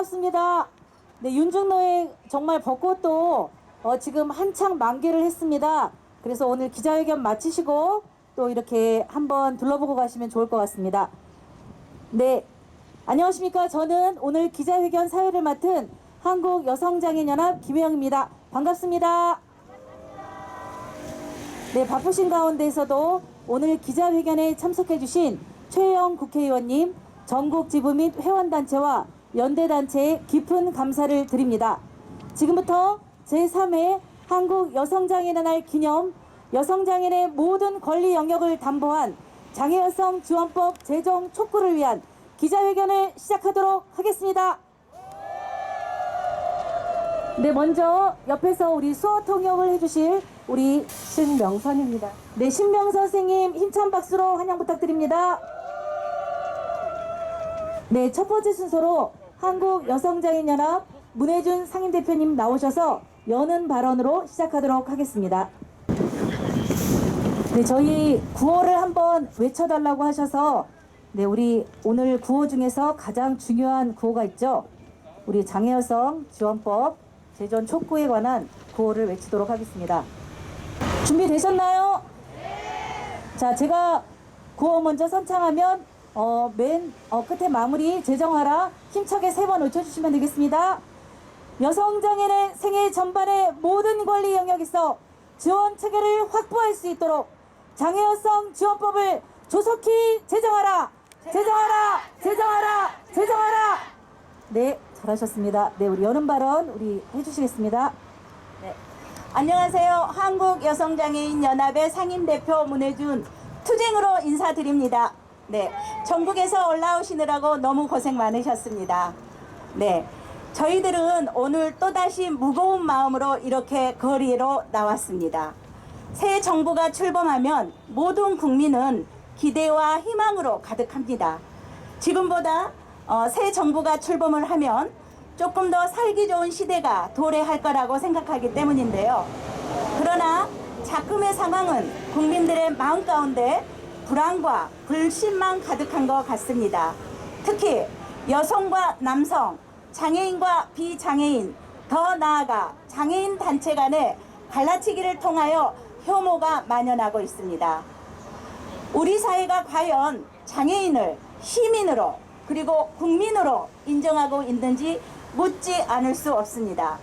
반갑습니다. 네, 윤중로에 정말 벚꽃도 지금 한창 만개를 했습니다. 그래서 오늘 기자회견 마치시고 또 이렇게 한번 둘러보고 가시면 좋을 것 같습니다. 네, 안녕하십니까. 저는 오늘 기자회견 사회를 맡은 한국여성장애인연합 김혜영입니다. 반갑습니다. 네, 바쁘신 가운데에서도 오늘 기자회견에 참석해주신 최혜영 국회의원님, 전국 지부 및 회원단체와 연대단체에 깊은 감사를 드립니다. 지금부터 제3회 한국여성장애인의 날 기념 여성장애인의 모든 권리 영역을 담보한 장애여성 지원법 제정 촉구를 위한 기자회견을 시작하도록 하겠습니다. 네, 먼저 옆에서 우리 수어 통역을 해주실 우리 신명선입니다. 네, 신명선 선생님 힘찬 박수로 환영 부탁드립니다. 네, 첫 번째 순서로 한국여성장애인연합 문혜준 상임대표님 나오셔서 여는 발언으로 시작하도록 하겠습니다. 네, 저희 구호를 한번 외쳐달라고 하셔서 네, 우리 오늘 구호 중에서 가장 중요한 구호가 있죠. 우리 장애여성 지원법 제정 촉구에 관한 구호를 외치도록 하겠습니다. 준비되셨나요? 네. 자, 제가 구호 먼저 선창하면 맨 끝에 마무리 제정하라 힘차게 3번 외쳐주시면 되겠습니다. 여성장애인의 생애 전반의 모든 권리 영역에서 지원 체계를 확보할 수 있도록 장애여성 지원법을 조속히 제정하라! 제정하라! 제정하라! 제정하라! 네, 잘하셨습니다. 네, 우리 여는 발언 우리 해주시겠습니다. 네. 안녕하세요. 한국여성장애인연합의 상임대표 문혜준 투쟁으로 인사드립니다. 네, 전국에서 올라오시느라고 너무 고생 많으셨습니다. 네, 저희들은 오늘 또다시 무거운 마음으로 이렇게 거리로 나왔습니다. 새 정부가 출범하면 모든 국민은 기대와 희망으로 가득합니다. 지금보다 새 정부가 출범을 하면 조금 더 살기 좋은 시대가 도래할 거라고 생각하기 때문인데요. 그러나 작금의 상황은 국민들의 마음 가운데 불안과 불신만 가득한 것 같습니다. 특히 여성과 남성, 장애인과 비장애인, 더 나아가 장애인 단체 간의 갈라치기를 통하여 혐오가 만연하고 있습니다. 우리 사회가 과연 장애인을 시민으로 그리고 국민으로 인정하고 있는지 묻지 않을 수 없습니다.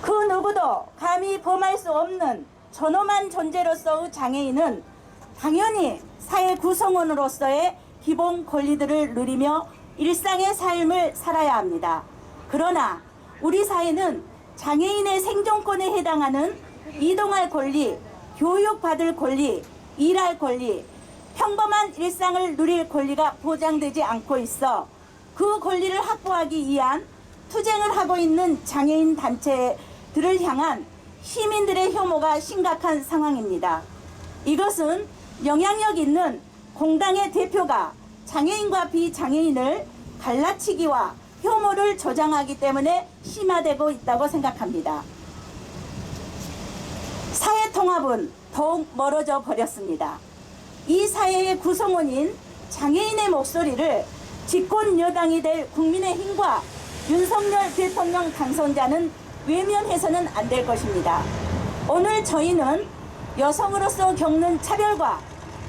그 누구도 감히 범할 수 없는 존엄한 존재로서의 장애인은 당연히 사회 구성원으로서의 기본 권리들을 누리며 일상의 삶을 살아야 합니다. 그러나 우리 사회는 장애인의 생존권에 해당하는 이동할 권리, 교육받을 권리, 일할 권리, 평범한 일상을 누릴 권리가 보장되지 않고 있어 그 권리를 확보하기 위한 투쟁을 하고 있는 장애인 단체들을 향한 시민들의 혐오가 심각한 상황입니다. 이것은 영향력 있는 공당의 대표가 장애인과 비장애인을 갈라치기와 혐오를 조장하기 때문에 심화되고 있다고 생각합니다. 사회통합은 더욱 멀어져 버렸습니다. 이 사회의 구성원인 장애인의 목소리를 집권 여당이 될 국민의힘과 윤석열 대통령 당선자는 외면해서는 안 될 것입니다. 오늘 저희는 여성으로서 겪는 차별과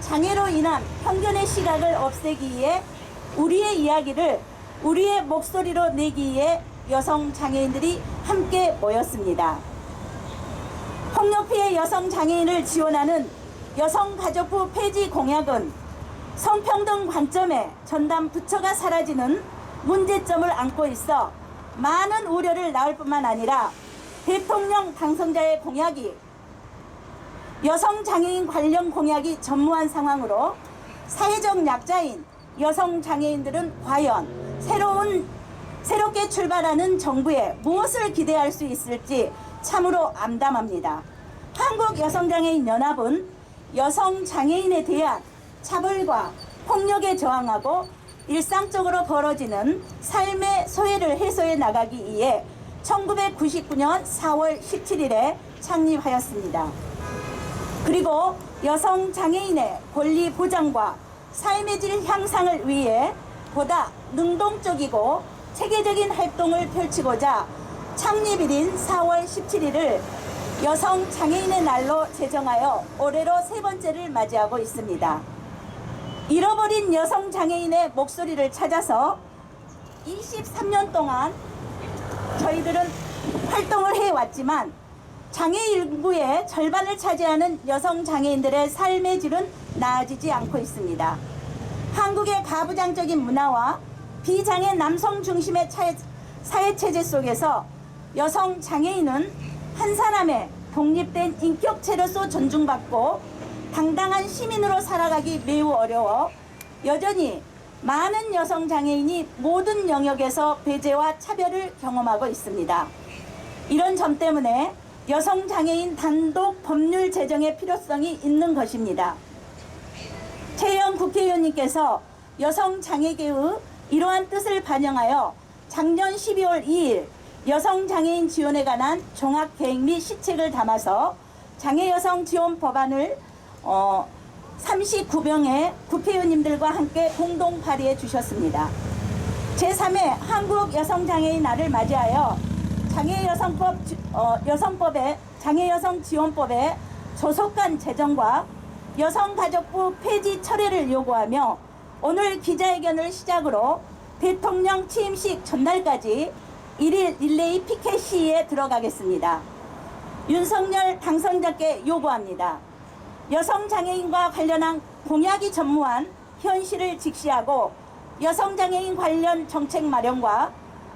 장애로 인한 편견의 시각을 없애기 위해 우리의 이야기를 우리의 목소리로 내기 위해 여성 장애인들이 함께 모였습니다. 폭력 피해 여성 장애인을 지원하는 여성가족부 폐지 공약은 성평등 관점에 전담 부처가 사라지는 문제점을 안고 있어 많은 우려를 낳을 뿐만 아니라 대통령 당선자의 공약이 여성장애인 관련 공약이 전무한 상황으로 사회적 약자인 여성장애인들은 과연 새롭게 출발하는 정부에 무엇을 기대할 수 있을지 참으로 암담합니다. 한국여성장애인연합은 여성장애인에 대한 차별과 폭력에 저항하고 일상적으로 벌어지는 삶의 소외를 해소해 나가기 위해 1999년 4월 17일에 창립하였습니다. 그리고 여성 장애인의 권리 보장과 삶의 질 향상을 위해 보다 능동적이고 체계적인 활동을 펼치고자 창립일인 4월 17일을 여성 장애인의 날로 제정하여 올해로 3번째를 맞이하고 있습니다. 잃어버린 여성 장애인의 목소리를 찾아서 23년 동안 저희들은 활동을 해왔지만 장애 인구의 절반을 차지하는 여성 장애인들의 삶의 질은 나아지지 않고 있습니다. 한국의 가부장적인 문화와 비장애 남성 중심의 사회체제 속에서 여성 장애인은 한 사람의 독립된 인격체로서 존중받고 당당한 시민으로 살아가기 매우 어려워 여전히 많은 여성 장애인이 모든 영역에서 배제와 차별을 경험하고 있습니다. 이런 점 때문에 여성 장애인 단독 법률 제정의 필요성이 있는 것입니다. 최영 국회의원님께서 여성 장애계의 이러한 뜻을 반영하여 작년 12월 2일 여성 장애인 지원에 관한 종합 계획 및 시책을 담아서 장애 여성 지원 법안을 39명의 국회의원님들과 함께 공동 발의해 주셨습니다. 제3회 한국 여성장애인 날을 맞이하여 장애 여성 지원법의 조속한 제정과 여성가족부 폐지 철회를 요구하며 오늘 기자회견을 시작으로 대통령 취임식 전날까지 1일 릴레이 피켓 시위에 들어가겠습니다. 윤석열 당선자께 요구합니다. 여성장애인과 관련한 공약이 전무한 현실을 직시하고 여성장애인 관련 정책 마련과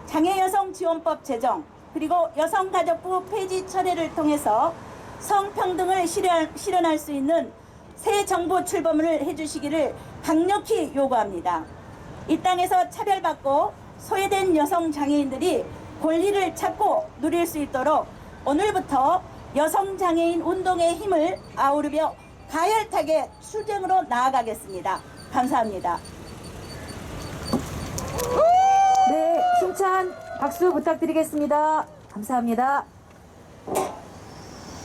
장애여성 지원법 제정 그리고 여성가족부 폐지 철회를 통해서 성평등을 실현할 수 있는 새 정부 출범을 해주시기를 강력히 요구합니다. 이 땅에서 차별받고 소외된 여성 장애인들이 권리를 찾고 누릴 수 있도록 오늘부터 여성 장애인 운동의 힘을 아우르며 가열하게 수쟁으로 나아가겠습니다. 감사합니다. 네, 힘찬 박수 부탁드리겠습니다. 감사합니다.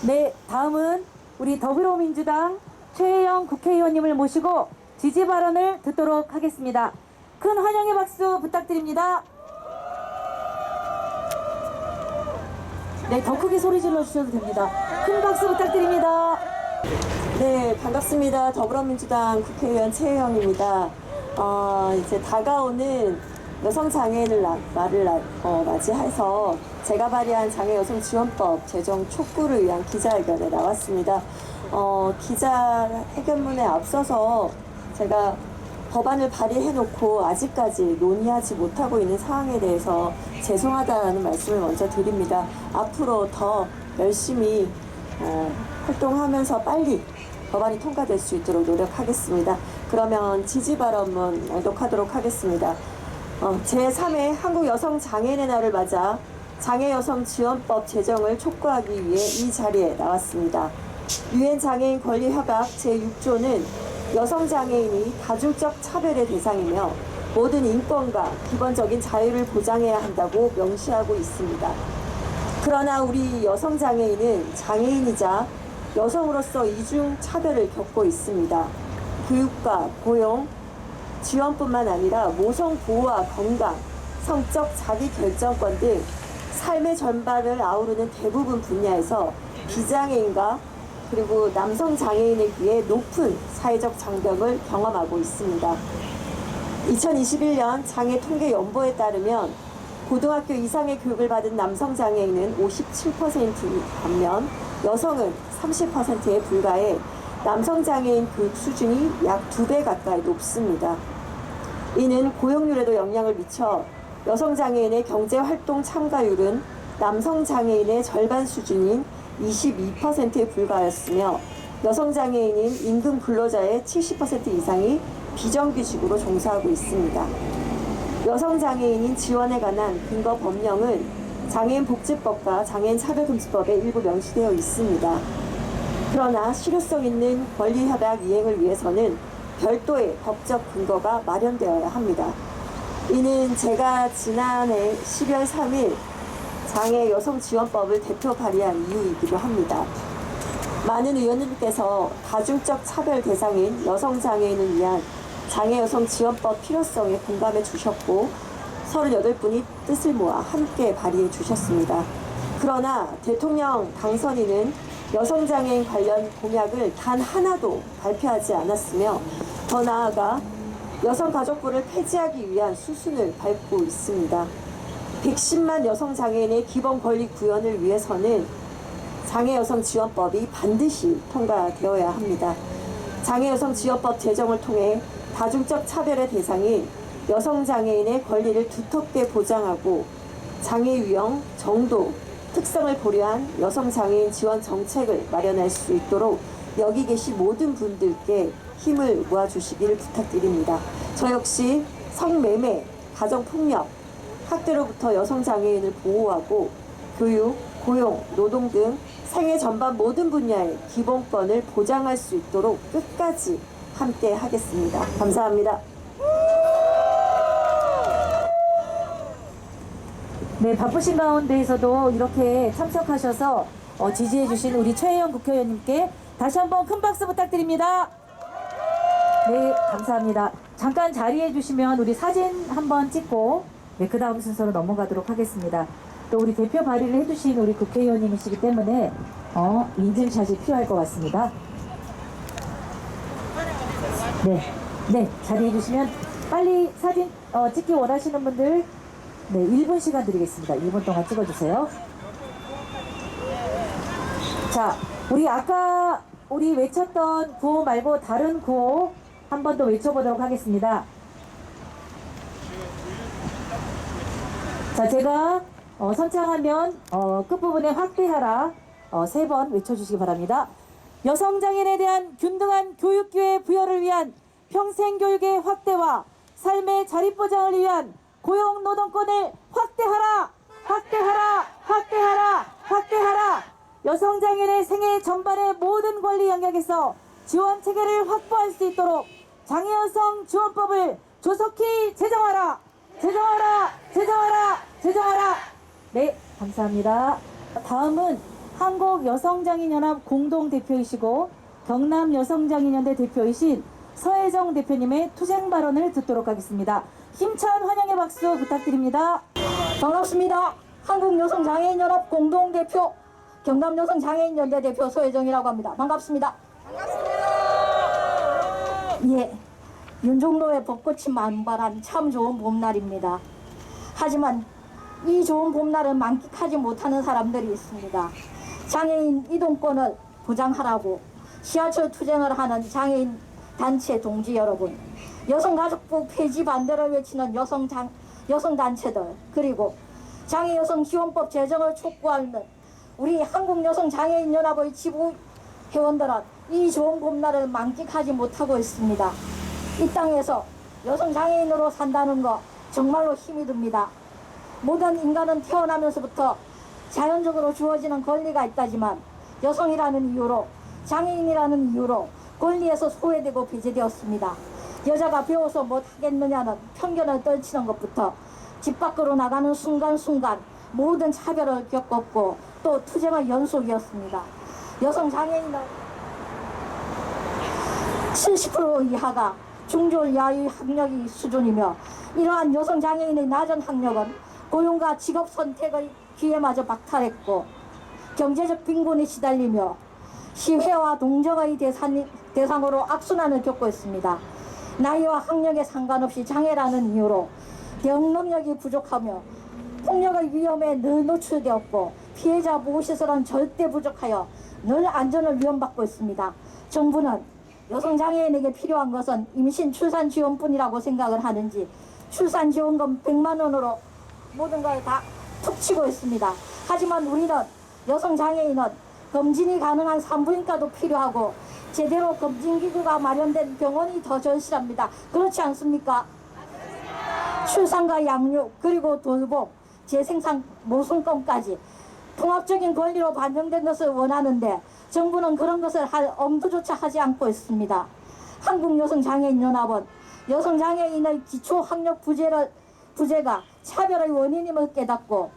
네, 다음은 우리 더불어민주당 최혜영 국회의원님을 모시고 지지 발언을 듣도록 하겠습니다. 큰 환영의 박수 부탁드립니다. 네, 더 크게 소리 질러 주셔도 됩니다. 큰 박수 부탁드립니다. 네, 반갑습니다. 더불어민주당 국회의원 최혜영입니다. 이제 다가오는 여성장애인을 맞이해서 제가 발의한 장애여성지원법 제정 촉구를 위한 기자회견에 나왔습니다. 기자회견문에 앞서서 제가 법안을 발의해놓고 아직까지 논의하지 못하고 있는 사항에 대해서 죄송하다는 말씀을 먼저 드립니다. 앞으로 더 열심히 활동하면서 빨리 법안이 통과될 수 있도록 노력하겠습니다. 그러면 지지 발언문 낭독하도록 하겠습니다. 제3회 한국여성장애인의 날을 맞아 장애여성지원법 제정을 촉구하기 위해 이 자리에 나왔습니다. 유엔 장애인 권리협약 제6조는 여성장애인이 다중적 차별의 대상이며 모든 인권과 기본적인 자유를 보장해야 한다고 명시하고 있습니다. 그러나 우리 여성장애인은 장애인이자 여성으로서 이중 차별을 겪고 있습니다. 교육과 고용, 지원뿐만 아니라 모성 보호와 건강, 성적 자기결정권 등 삶의 전반을 아우르는 대부분 분야에서 비장애인과 그리고 남성 장애인에 비해 높은 사회적 장벽을 경험하고 있습니다. 2021년 장애통계연보에 따르면 고등학교 이상의 교육을 받은 남성 장애인은 57% 반면 여성은 30%에 불과해 남성 장애인 교육 수준이 약 2배 가까이 높습니다. 이는 고용률에도 영향을 미쳐 여성 장애인의 경제활동 참가율은 남성 장애인의 절반 수준인 22%에 불과하였으며 여성 장애인인 임금 근로자의 70% 이상이 비정규직으로 종사하고 있습니다. 여성 장애인인 지원에 관한 근거 법령은 장애인 복지법과 장애인 차별금지법에 일부 명시되어 있습니다. 그러나 실효성 있는 권리협약 이행을 위해서는 별도의 법적 근거가 마련되어야 합니다. 이는 제가 지난해 12월 3일 장애여성지원법을 대표 발의한 이유이기도 합니다. 많은 의원님께서 다중적 차별 대상인 여성장애인을 위한 장애여성지원법 필요성에 공감해 주셨고 38분이 뜻을 모아 함께 발의해 주셨습니다. 그러나 대통령 당선인은 여성장애인 관련 공약을 단 하나도 발표하지 않았으며 더 나아가 여성가족부를 폐지하기 위한 수순을 밟고 있습니다. 110만 여성장애인의 기본 권리 구현을 위해서는 장애여성지원법이 반드시 통과되어야 합니다. 장애여성지원법 제정을 통해 다중적 차별의 대상인 여성장애인의 권리를 두텁게 보장하고 장애 유형, 정도, 특성을 고려한 여성장애인 지원 정책을 마련할 수 있도록 여기 계신 모든 분들께 힘을 모아주시기를 부탁드립니다. 저 역시 성매매, 가정폭력, 학대로부터 여성장애인을 보호하고 교육, 고용, 노동 등 생애 전반 모든 분야의 기본권을 보장할 수 있도록 끝까지 함께 하겠습니다. 감사합니다. 네, 바쁘신 가운데에서도 이렇게 참석하셔서 지지해주신 우리 최혜영 국회의원님께 다시 한번 큰 박수 부탁드립니다. 네, 감사합니다. 잠깐 자리해 주시면 우리 사진 한번 찍고 네, 그 다음 순서로 넘어가도록 하겠습니다. 또 우리 대표 발의를 해주신 우리 국회의원님이시기 때문에 인증샷이 필요할 것 같습니다. 네, 자리해 주시면 빨리 사진 찍기 원하시는 분들 네, 1분 시간 드리겠습니다. 1분 동안 찍어주세요. 자, 우리 아까 우리 외쳤던 구호 말고 다른 구호 한 번 더 외쳐보도록 하겠습니다. 자, 제가 선창하면 끝부분에 확대하라 3번 외쳐주시기 바랍니다. 여성장애인에 대한 균등한 교육기회 부여를 위한 평생교육의 확대와 삶의 자립보장을 위한 고용노동권을 확대하라! 확대하라! 확대하라! 확대하라! 여성장애인의 생애 전반의 모든 권리 영역에서 지원 체계를 확보할 수 있도록 장애여성 지원법을 조속히 제정하라! 제정하라! 제정하라! 제정하라! 네, 감사합니다. 다음은 한국여성장애인연합 공동대표이시고 경남여성장애인연대 대표이신 서혜정 대표님의 투쟁 발언을 듣도록 하겠습니다. 힘찬 환영의 박수 부탁드립니다. 반갑습니다. 한국여성장애인연합 공동대표 경남여성장애인연대 대표 서혜정이라고 합니다. 반갑습니다. 예, 윤종로의 벚꽃이 만발한 참 좋은 봄날입니다. 하지만 이 좋은 봄날을 만끽하지 못하는 사람들이 있습니다. 장애인 이동권을 보장하라고 지하철 투쟁을 하는 장애인 단체 동지 여러분, 여성가족부 폐지 반대를 외치는 여성단체들, 그리고 장애여성지원법 제정을 촉구하는 우리 한국여성장애인연합의 지부 회원들은 이 좋은 봄날을 만끽하지 못하고 있습니다. 이 땅에서 여성장애인으로 산다는 거 정말로 힘이 듭니다. 모든 인간은 태어나면서부터 자연적으로 주어지는 권리가 있다지만 여성이라는 이유로, 장애인이라는 이유로 권리에서 소외되고 배제되었습니다. 여자가 배워서 못하겠느냐는 편견을 떨치는 것부터 집 밖으로 나가는 순간순간 모든 차별을 겪었고 또 투쟁의 연속이었습니다. 여성 장애인은 70% 이하가 중졸 야유 학력이 수준이며 이러한 여성 장애인의 낮은 학력은 고용과 직업 선택의 기회마저 박탈했고 경제적 빈곤에 시달리며 시회와 동정의 대상으로 악순환을 겪고 있습니다. 나이와 학력에 상관없이 장애라는 이유로 대응 능력이 부족하며 폭력의 위험에 늘 노출되었고 피해자 보호시설은 절대 부족하여 늘 안전을 위협받고 있습니다. 정부는 여성장애인에게 필요한 것은 임신 출산 지원뿐이라고 생각을 하는지 출산지원금 100만 원으로 모든 걸 다 툭 치고 있습니다. 하지만 우리는 여성장애인은 검진이 가능한 산부인과도 필요하고 제대로 검진기구가 마련된 병원이 더 절실합니다. 그렇지 않습니까? 출산과 양육, 그리고 돌봄, 재생산 모성권까지 통합적인 권리로 반영된 것을 원하는데 정부는 그런 것을 할 엄두조차 하지 않고 있습니다. 한국여성장애인연합은 여성장애인의 기초학력 부재가 차별의 원인임을 깨닫고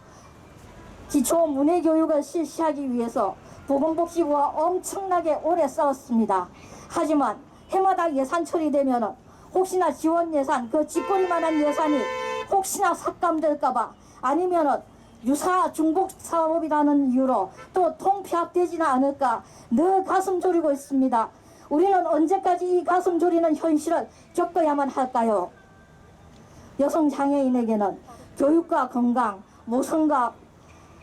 기초 문해교육을 실시하기 위해서 보건복지부와 엄청나게 오래 싸웠습니다. 하지만 해마다 예산 처리되면 혹시나 지원 예산, 그 쥐꼬리만한 예산이 혹시나 삭감될까봐 아니면은 유사 중복 사업이라는 이유로 또 통폐합되지는 않을까 늘 가슴 졸이고 있습니다. 우리는 언제까지 이 가슴 졸이는 현실을 겪어야만 할까요? 여성 장애인에게는 교육과 건강, 모성과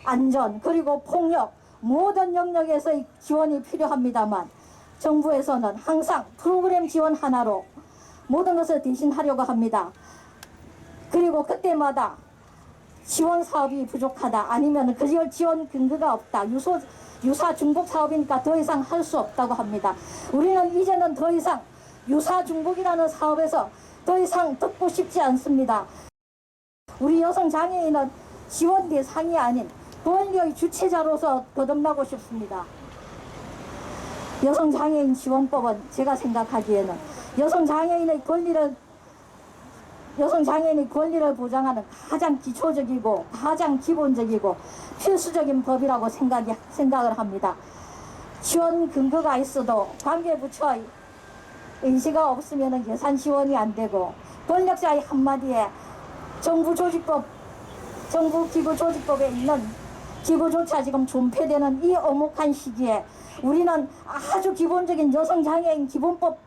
안전, 그리고 폭력 모든 영역에서의 지원이 필요합니다만 정부에서는 항상 프로그램 지원 하나로 모든 것을 대신하려고 합니다. 그리고 그때마다 지원 사업이 부족하다, 아니면 그 지원 근거가 없다, 유사 중복 사업이니까 더 이상 할 수 없다고 합니다. 우리는 이제는 더 이상 유사 중복이라는 사업에서 더 이상 듣고 싶지 않습니다. 우리 여성 장애인은 지원 대상이 아닌 권리의 주체자로서 거듭나고 싶습니다. 여성 장애인 지원법은 제가 생각하기에는 여성 장애인의 권리를 보장하는 가장 기초적이고 가장 기본적이고 필수적인 법이라고 생각을 합니다. 지원 근거가 있어도 관계부처의 의지가 없으면 예산 지원이 안 되고, 권력자의 한마디에 정부기구조직법에 있는 기구조차 지금 존폐되는 이 엄혹한 시기에 우리는 아주 기본적인 여성장애인 기본법,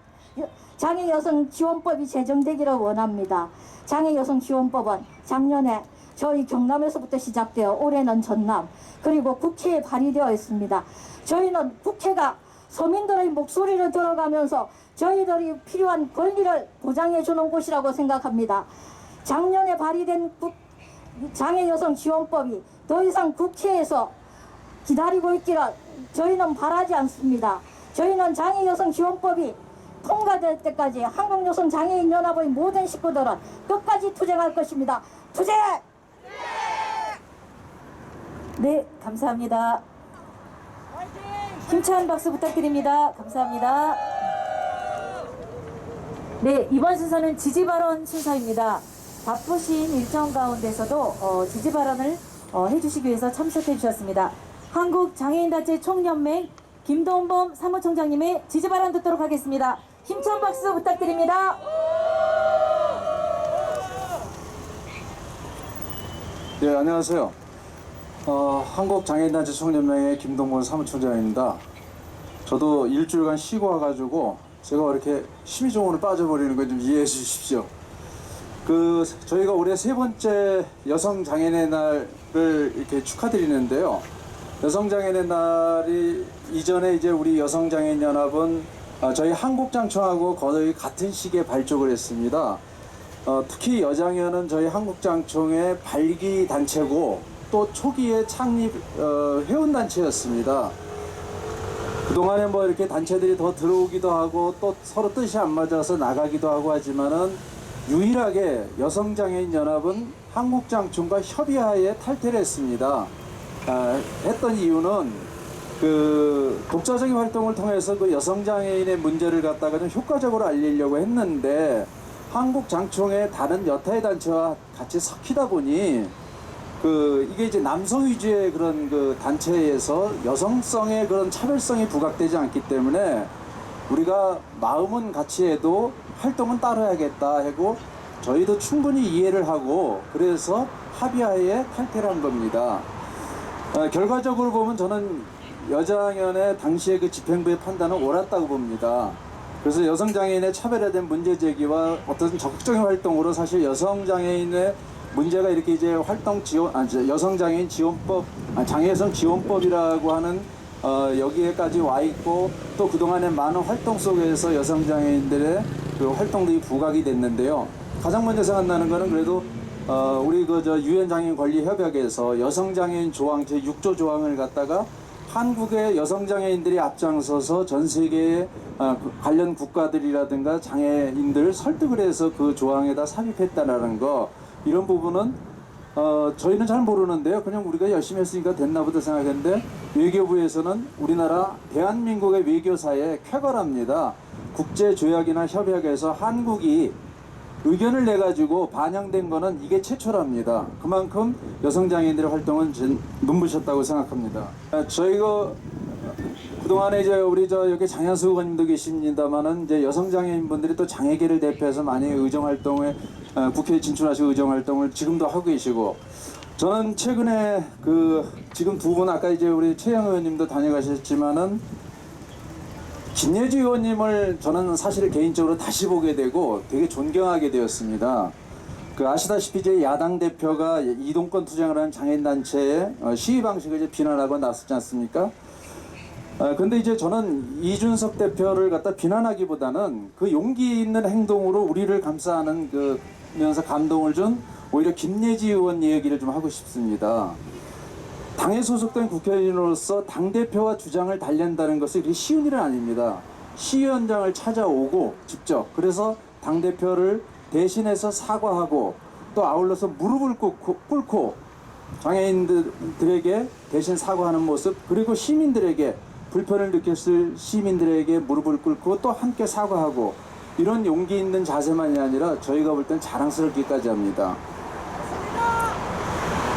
장애여성지원법이 제정되기를 원합니다. 장애여성지원법은 작년에 저희 경남에서부터 시작되어 올해는 전남, 그리고 국회에 발의되어 있습니다. 저희는 국회가 서민들의 목소리를 들어가면서 저희들이 필요한 권리를 보장해 주는 곳이라고 생각합니다. 작년에 발의된 장애여성지원법이 더 이상 국회에서 기다리고 있기를 저희는 바라지 않습니다. 저희는 장애여성지원법이 통과될 때까지 한국여성장애인연합의 모든 식구들은 끝까지 투쟁할 것입니다. 투쟁! 네, 감사합니다. 힘찬 박수 부탁드립니다. 감사합니다. 네, 이번 순서는 지지 발언 순서입니다. 바쁘신 일정 가운데서도 지지 발언을 해주시기 위해서 참석해 주셨습니다. 한국장애인단체 총연맹 김동범 사무총장님의 지지 발언 듣도록 하겠습니다. 힘찬 박수 부탁드립니다. 네, 안녕하세요. 한국장애인단체 총연맹의 김동범 사무총장입니다. 저도 일주일간 쉬고 와가지고 제가 이렇게 심의종으로 빠져버리는 건 좀 이해해 주십시오. 저희가 올해 3번째 여성장애인의 날을 이렇게 축하드리는데요. 여성장애인의 날이 이전에 이제 우리 여성장애인연합은 저희 한국장총하고 거의 같은 시기에 발족을 했습니다. 특히 여장연은 저희 한국장총의 발기 단체고 또 초기에 창립 회원단체였습니다. 그동안에 뭐 이렇게 단체들이 더 들어오기도 하고 또 서로 뜻이 안 맞아서 나가기도 하고 하지만은 유일하게 여성장애인연합은 한국장총과 협의하에 탈퇴를 했습니다. 했던 이유는 독자적인 활동을 통해서 여성장애인의 문제를 갖다가 좀 효과적으로 알리려고 했는데 한국장총의 다른 여타의 단체와 같이 섞이다 보니 이게 이제 남성 위주의 그런 단체에서 여성성의 그런 차별성이 부각되지 않기 때문에 우리가 마음은 같이 해도 활동은 따로 해야겠다 하고 저희도 충분히 이해를 하고 그래서 합의하에 탈퇴를 한 겁니다. 결과적으로 보면 저는 여장연의 당시의 집행부의 판단은 옳았다고 봅니다. 그래서 여성장애인의 차별화된 문제 제기와 어떤 적극적인 활동으로 사실 여성장애인의 문제가 이렇게 이제 활동 지원, 여성장애인 지원법, 장애여성 지원법이라고 하는 여기에까지 와 있고 또 그동안의 많은 활동 속에서 여성장애인들의 활동들이 부각이 됐는데요. 가장 먼저 생각나는 거는 그래도 우리 유엔 장애인 권리 협약에서 여성장애인 조항 제6조 조항을 갖다가 한국의 여성장애인들이 앞장서서 전 세계의 관련 국가들이라든가 장애인들을 설득을 해서 그 조항에다 삽입했다라는 거, 이런 부분은 저희는 잘 모르는데요. 그냥 우리가 열심히 했으니까 됐나 보다 생각했는데 외교부에서는 우리나라 대한민국의 외교사에 쾌거랍니다. 국제조약이나 협약에서 한국이 의견을 내가지고 반영된 거는 이게 최초랍니다. 그만큼 여성장애인들의 활동은 눈부셨다고 생각합니다. 저희가 그동안에 이제 우리 여기 장현수 의원님도 계십니다만은 이제 여성장애인분들이 또 장애계를 대표해서 많이 의정활동에 국회에 진출하시고 의정 활동을 지금도 하고 계시고, 저는 최근에 지금 두 분 아까 이제 우리 최영 의원님도 다녀가셨지만은 김예주 의원님을 저는 사실 개인적으로 다시 보게 되고 되게 존경하게 되었습니다. 아시다시피 이제 야당 대표가 이동권 투쟁을 하는 장애인 단체의 시위 방식을 이제 비난하고 나섰지 않습니까? 근데 이제 저는 이준석 대표를 갖다 비난하기보다는 그 용기 있는 행동으로 우리를 감싸는 면서 감동을 준 오히려 김예지 의원 얘기를 좀 하고 싶습니다. 당에 소속된 국회의원으로서 당대표와 주장을 달랜다는 것은 이렇게 쉬운 일은 아닙니다. 시위원장을 찾아오고 직접, 그래서 당대표를 대신해서 사과하고 또 아울러서 무릎을 꿇고 장애인들에게 대신 사과하는 모습, 그리고 시민들에게 불편을 느꼈을 시민들에게 무릎을 꿇고 또 함께 사과하고, 이런 용기 있는 자세만이 아니라 저희가 볼 땐 자랑스럽기까지 합니다.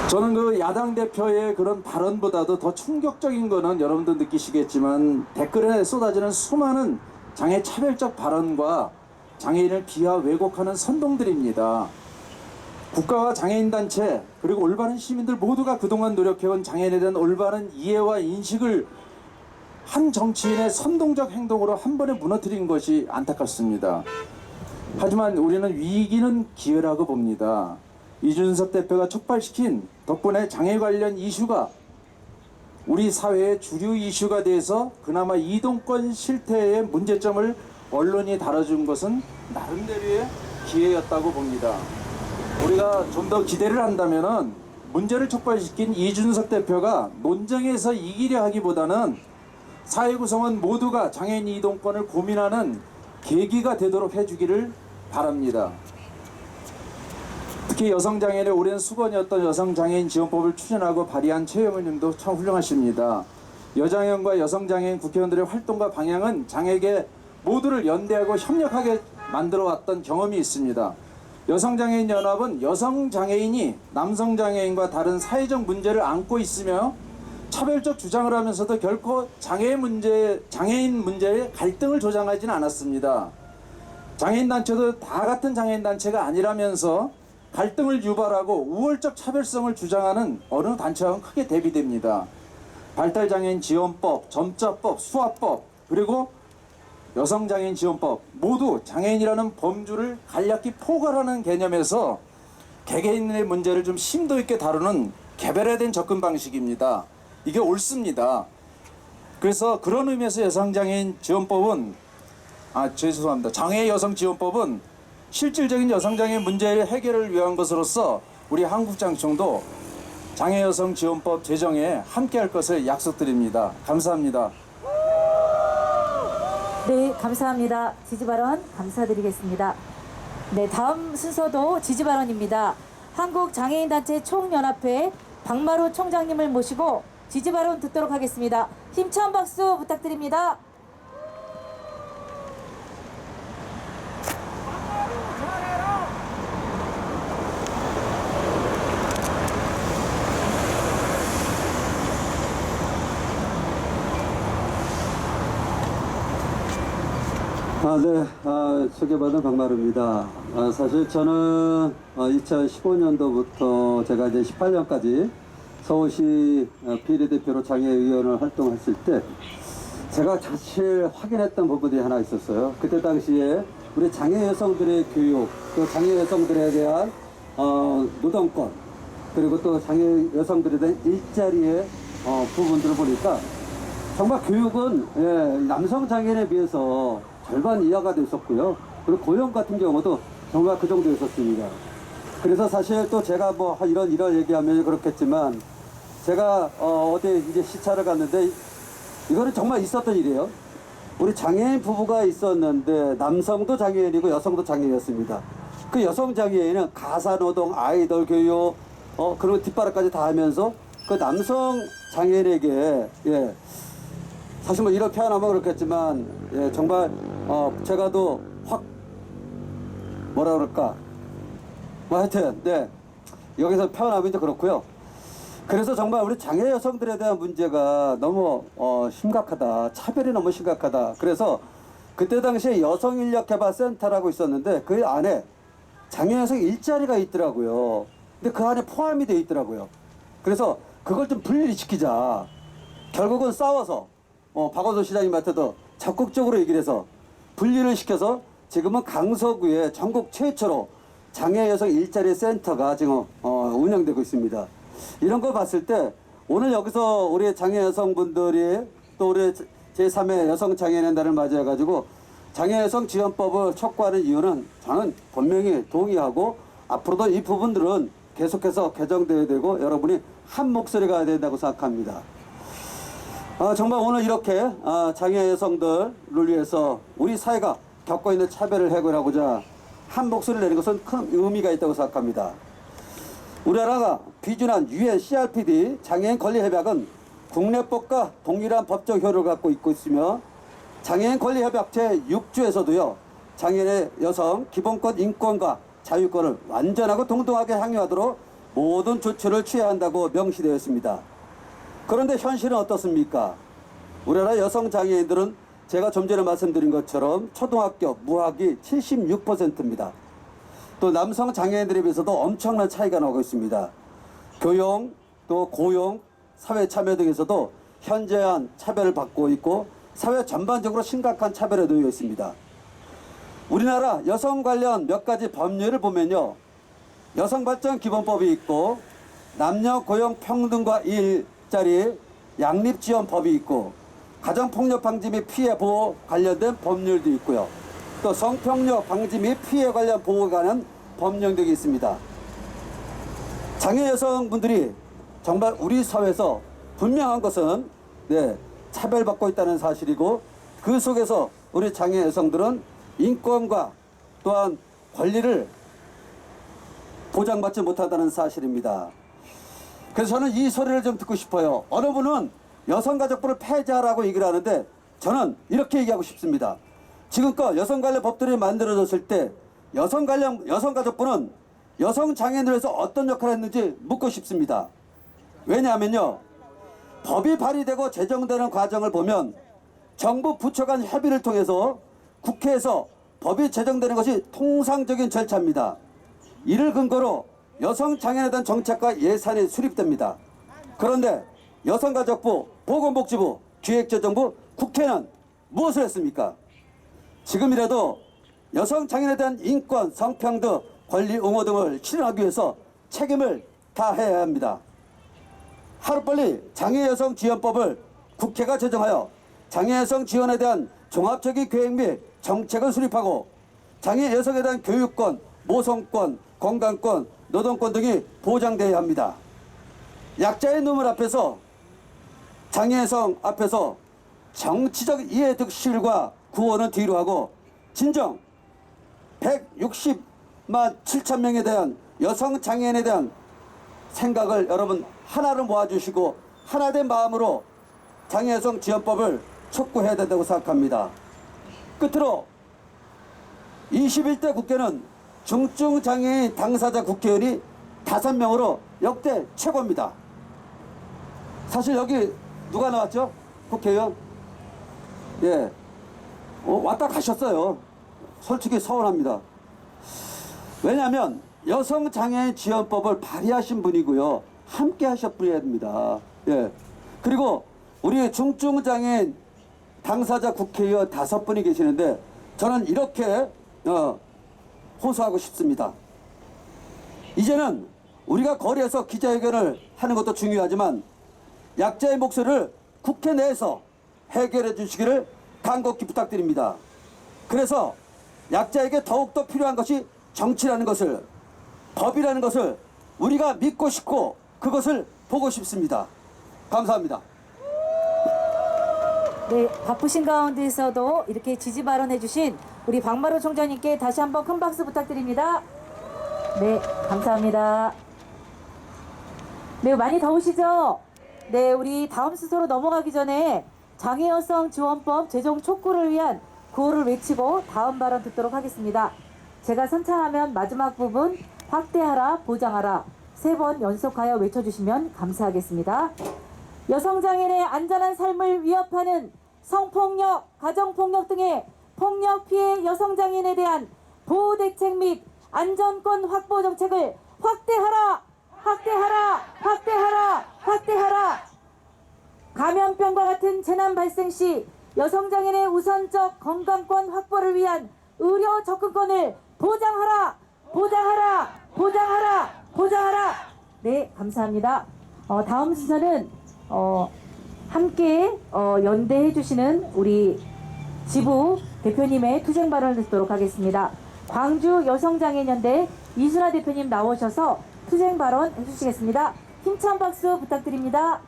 저는 야당 대표의 그런 발언보다도 더 충격적인 거는 여러분도 느끼시겠지만 댓글에 쏟아지는 수많은 장애 차별적 발언과 장애인을 비하 왜곡하는 선동들입니다. 국가와 장애인 단체 그리고 올바른 시민들 모두가 그동안 노력해온 장애인에 대한 올바른 이해와 인식을 한 정치인의 선동적 행동으로 한 번에 무너뜨린 것이 안타깝습니다. 하지만 우리는 위기는 기회라고 봅니다. 이준석 대표가 촉발시킨 덕분에 장애 관련 이슈가 우리 사회의 주류 이슈가 돼서 그나마 이동권 실태의 문제점을 언론이 다뤄준 것은 나름대로의 기회였다고 봅니다. 우리가 좀 더 기대를 한다면은 문제를 촉발시킨 이준석 대표가 논쟁에서 이기려 하기보다는 사회 구성원 모두가 장애인 이동권을 고민하는 계기가 되도록 해주기를 바랍니다. 특히 여성장애인의 오랜 수건이었던 여성장애인 지원법을 추진하고 발의한 최 의원님도 참 훌륭하십니다. 여장애인과 여성장애인 국회의원들의 활동과 방향은 장애계 모두를 연대하고 협력하게 만들어왔던 경험이 있습니다. 여성장애인 연합은 여성장애인이 남성장애인과 다른 사회적 문제를 안고 있으며 차별적 주장을 하면서도 결코 장애인 문제에 갈등을 조장하지는 않았습니다. 장애인 단체도 다 같은 장애인 단체가 아니라면서 갈등을 유발하고 우월적 차별성을 주장하는 어느 단체와는 크게 대비됩니다. 발달장애인 지원법, 점자법, 수화법, 그리고 여성장애인 지원법 모두 장애인이라는 범주를 간략히 포괄하는 개념에서 개개인의 문제를 좀 심도 있게 다루는 개별화된 접근 방식입니다. 이게 옳습니다. 그래서 그런 의미에서 여성장애인 지원법은 죄송합니다. 장애 여성 지원법은 실질적인 여성장애인 문제의 해결을 위한 것으로서 우리 한국장총도 장애 여성 지원법 제정에 함께할 것을 약속드립니다. 감사합니다. 네, 감사합니다. 지지 발언 감사드리겠습니다. 네, 다음 순서도 지지 발언입니다. 한국장애인단체 총연합회 박마루 총장님을 모시고 지지 발언 듣도록 하겠습니다. 힘찬 박수 부탁드립니다. 소개받은 박마루입니다. 사실 저는 2015년도부터 제가 이제 18년까지 서울시 비례대표로 장애의원을 활동했을 때 제가 사실 확인했던 부분이 하나 있었어요. 그때 당시에 우리 장애 여성들의 교육, 또 장애 여성들에 대한 노동권, 그리고 또 장애 여성들에 대한 일자리의 부분들을 보니까 정말 교육은 남성 장애인에 비해서 절반 이하가 됐었고요. 그리고 고용 같은 경우도 정말 그 정도였었습니다. 그래서 사실 또 제가 뭐 이런 얘기하면 그렇겠지만 제가 어디 이제 시차를 갔는데 이거는 정말 있었던 일이에요. 우리 장애인 부부가 있었는데 남성도 장애인이고 여성도 장애인이었습니다. 그 여성 장애인은 가사노동, 아이돌 교육, 그리고 뒷바라까지 다 하면서 그 남성 장애인에게 사실 뭐 이렇게 표현하면 그렇겠지만 정말 제가도 확 뭐라 그럴까 뭐 하여튼 여기서 표현하면 이제 그렇고요. 그래서 정말 우리 장애 여성들에 대한 문제가 너무 심각하다. 차별이 너무 심각하다. 그래서 그때 당시에 여성인력개발센터라고 있었는데 그 안에 장애 여성 일자리가 있더라고요. 근데 그 안에 포함이 되어 있더라고요. 그래서 그걸 좀 분리를 시키자. 결국은 싸워서 박원순 시장님한테도 적극적으로 얘기를 해서 분리를 시켜서 지금은 강서구에 전국 최초로 장애 여성 일자리 센터가 지금 운영되고 있습니다. 이런 거 봤을 때 오늘 여기서 우리 장애 여성분들이 또 우리 제3회 여성 장애인 날을 맞이해가지고 장애 여성 지원법을 촉구하는 이유는 저는 분명히 동의하고 앞으로도 이 부분들은 계속해서 개정되어야 되고 여러분이 한 목소리가 된다고 생각합니다. 정말 오늘 이렇게 장애 여성들을 위해서 우리 사회가 겪고 있는 차별을 해결하고자 한 목소리를 내는 것은 큰 의미가 있다고 생각합니다. 우리나라가 비준한 UN CRPD 장애인 권리협약은 국내법과 동일한 법적 효력을 갖고 있으며 장애인 권리협약 제6조에서도요 장애인의 여성 기본권 인권과 자유권을 완전하고 동등하게 향유하도록 모든 조치를 취해야 한다고 명시되어 있습니다. 그런데 현실은 어떻습니까? 우리나라 여성 장애인들은 제가 좀 전에 말씀드린 것처럼 초등학교 무학이 76%입니다. 또 남성 장애인들에 비해서도 엄청난 차이가 나고 있습니다. 교용, 또 고용, 사회 참여 등에서도 현저한 차별을 받고 있고 사회 전반적으로 심각한 차별에 놓여 있습니다. 우리나라 여성 관련 몇 가지 법률을 보면요. 여성발전기본법이 있고 남녀 고용 평등과 일자리 양립지원법이 있고 가정폭력 방지 및 피해 보호 관련된 법률도 있고요. 또 성폭력 방지 및 피해 관련 보호에 관한 법령 등이 있습니다. 장애 여성분들이 정말 우리 사회에서 분명한 것은 차별받고 있다는 사실이고 그 속에서 우리 장애 여성들은 인권과 또한 권리를 보장받지 못한다는 사실입니다. 그래서 저는 이 소리를 좀 듣고 싶어요. 어느 분은 여성가족부를 폐지하라고 얘기를 하는데 저는 이렇게 얘기하고 싶습니다. 지금껏 여성 관련 법들이 만들어졌을 때 여성가족부는 여성 장애인을 위해서 어떤 역할을 했는지 묻고 싶습니다. 왜냐하면요. 법이 발의되고 제정되는 과정을 보면 정부 부처 간 협의를 통해서 국회에서 법이 제정되는 것이 통상적인 절차입니다. 이를 근거로 여성 장애인에 대한 정책과 예산이 수립됩니다. 그런데 여성가족부, 보건복지부, 기획재정부, 국회는 무엇을 했습니까? 지금이라도 여성 장애인에 대한 인권, 성평등, 권리 옹호 등을 실현하기 위해서 책임을 다해야 합니다. 하루빨리 장애여성 지원법을 국회가 제정하여 장애여성 지원에 대한 종합적인 계획 및 정책을 수립하고 장애 여성에 대한 교육권, 모성권, 건강권, 노동권 등이 보장되어야 합니다. 약자의 눈물 앞에서 장애 여성 앞에서 정치적 이해득실과 구호는 뒤로 하고 진정 160만 7천 명에 대한 여성 장애인에 대한 생각을 여러분 하나로 모아주시고 하나된 마음으로 장애 여성 지원법을 촉구해야 된다고 생각합니다. 끝으로 21대 국회는 중증장애인 당사자 국회의원이 5명으로 역대 최고입니다. 사실 여기 누가 나왔죠? 국회의원? 예. 왔다 가셨어요. 솔직히 서운합니다. 왜냐하면 여성장애인 지원법을 발의하신 분이고요. 함께 하셨어야 됩니다. 예. 그리고 우리 중증장애인 당사자 국회의원 5분이 계시는데 저는 이렇게 호소하고 싶습니다. 이제는 우리가 거리에서 기자회견을 하는 것도 중요하지만 약자의 목소리를 국회 내에서 해결해 주시기를 간곡히 부탁드립니다. 그래서 약자에게 더욱더 필요한 것이 정치라는 것을, 법이라는 것을 우리가 믿고 싶고 그것을 보고 싶습니다. 감사합니다. 네, 바쁘신 가운데서도 이렇게 지지 발언해주신 우리 박마루 총장님께 다시 한번 큰 박수 부탁드립니다. 네, 감사합니다. 네, 많이 더우시죠? 네, 우리 다음 순서로 넘어가기 전에 장애여성 지원법 제정 촉구를 위한 구호를 외치고 다음 발언 듣도록 하겠습니다. 제가 선창하면 마지막 부분 확대하라, 보장하라 3번 연속하여 외쳐주시면 감사하겠습니다. 여성장애인의 안전한 삶을 위협하는 성폭력, 가정폭력 등의 폭력 피해 여성장애인에 대한 보호대책 및 안전권 확보 정책을 확대하라! 확대하라! 확대하라! 확대하라! 감염병과 같은 재난 발생 시 여성장애인의 우선적 건강권 확보를 위한 의료 접근권을 보장하라! 보장하라! 보장하라! 보장하라! 네, 감사합니다. 다음 순서는 함께 연대해 주시는 우리 지부 대표님의 투쟁 발언을 듣도록 하겠습니다. 광주 여성장애인연대 이순아 대표님 나오셔서 투쟁 발언 해주시겠습니다. 힘찬 박수 부탁드립니다.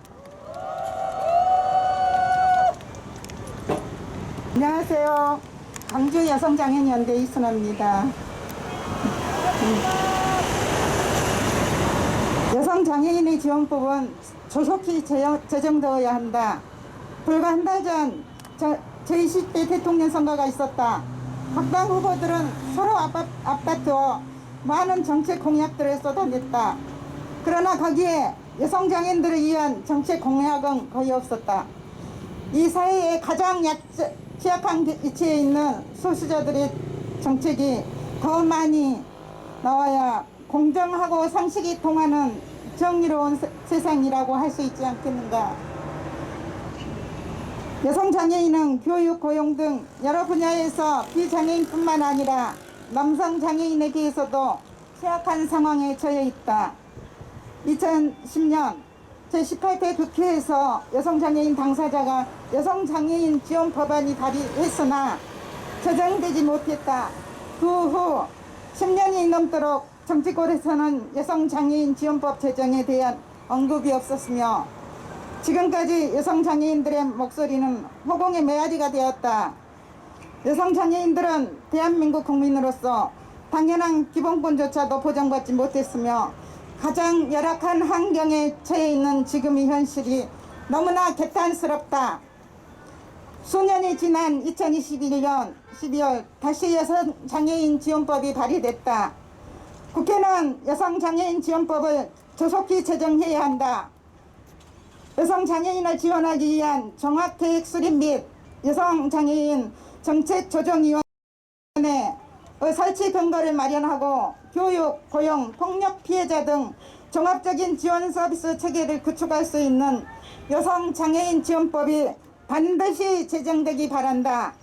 안녕하세요. 광주 여성장애인연대 이순아입니다. 여성장애인의 지원법은 조속히 제정되어야 한다. 불과 한 달 전 제20대 대통령 선거가 있었다. 각 당 후보들은 서로 앞다투어 많은 정책 공약들을 쏟아냈다. 그러나 거기에 여성장애인들을 위한 정책 공약은 거의 없었다. 이 사회의 가장 취약한 위치에 있는 소수자들의 정책이 더 많이 나와야 공정하고 상식이 통하는 정의로운 세상이라고 할 수 있지 않겠는가. 여성장애인은 교육, 고용 등 여러 분야에서 비장애인뿐만 아니라 남성장애인에 비해서도 취약한 상황에 처해 있다. 2010년 제18대 국회에서 여성장애인 당사자가 여성장애인 지원 법안이 발의했으나 제정되지 못했다. 그 후 10년이 넘도록 정치권에서는 여성장애인 지원법 제정에 대한 언급이 없었으며 지금까지 여성장애인들의 목소리는 허공의 메아리가 되었다. 여성장애인들은 대한민국 국민으로서 당연한 기본권조차도 보장받지 못했으며 가장 열악한 환경에 처해 있는 지금의 현실이 너무나 개탄스럽다. 수년이 지난 2021년 12월 다시 여성장애인 지원법이 발의됐다. 국회는 여성장애인 지원법을 조속히 제정해야 한다. 여성장애인을 지원하기 위한 종합계획 수립 및 여성장애인 정책조정위원회의 설치 근거를 마련하고 교육, 고용, 폭력 피해자 등 종합적인 지원 서비스 체계를 구축할 수 있는 여성장애인 지원법이 반드시 제정되기 바란다.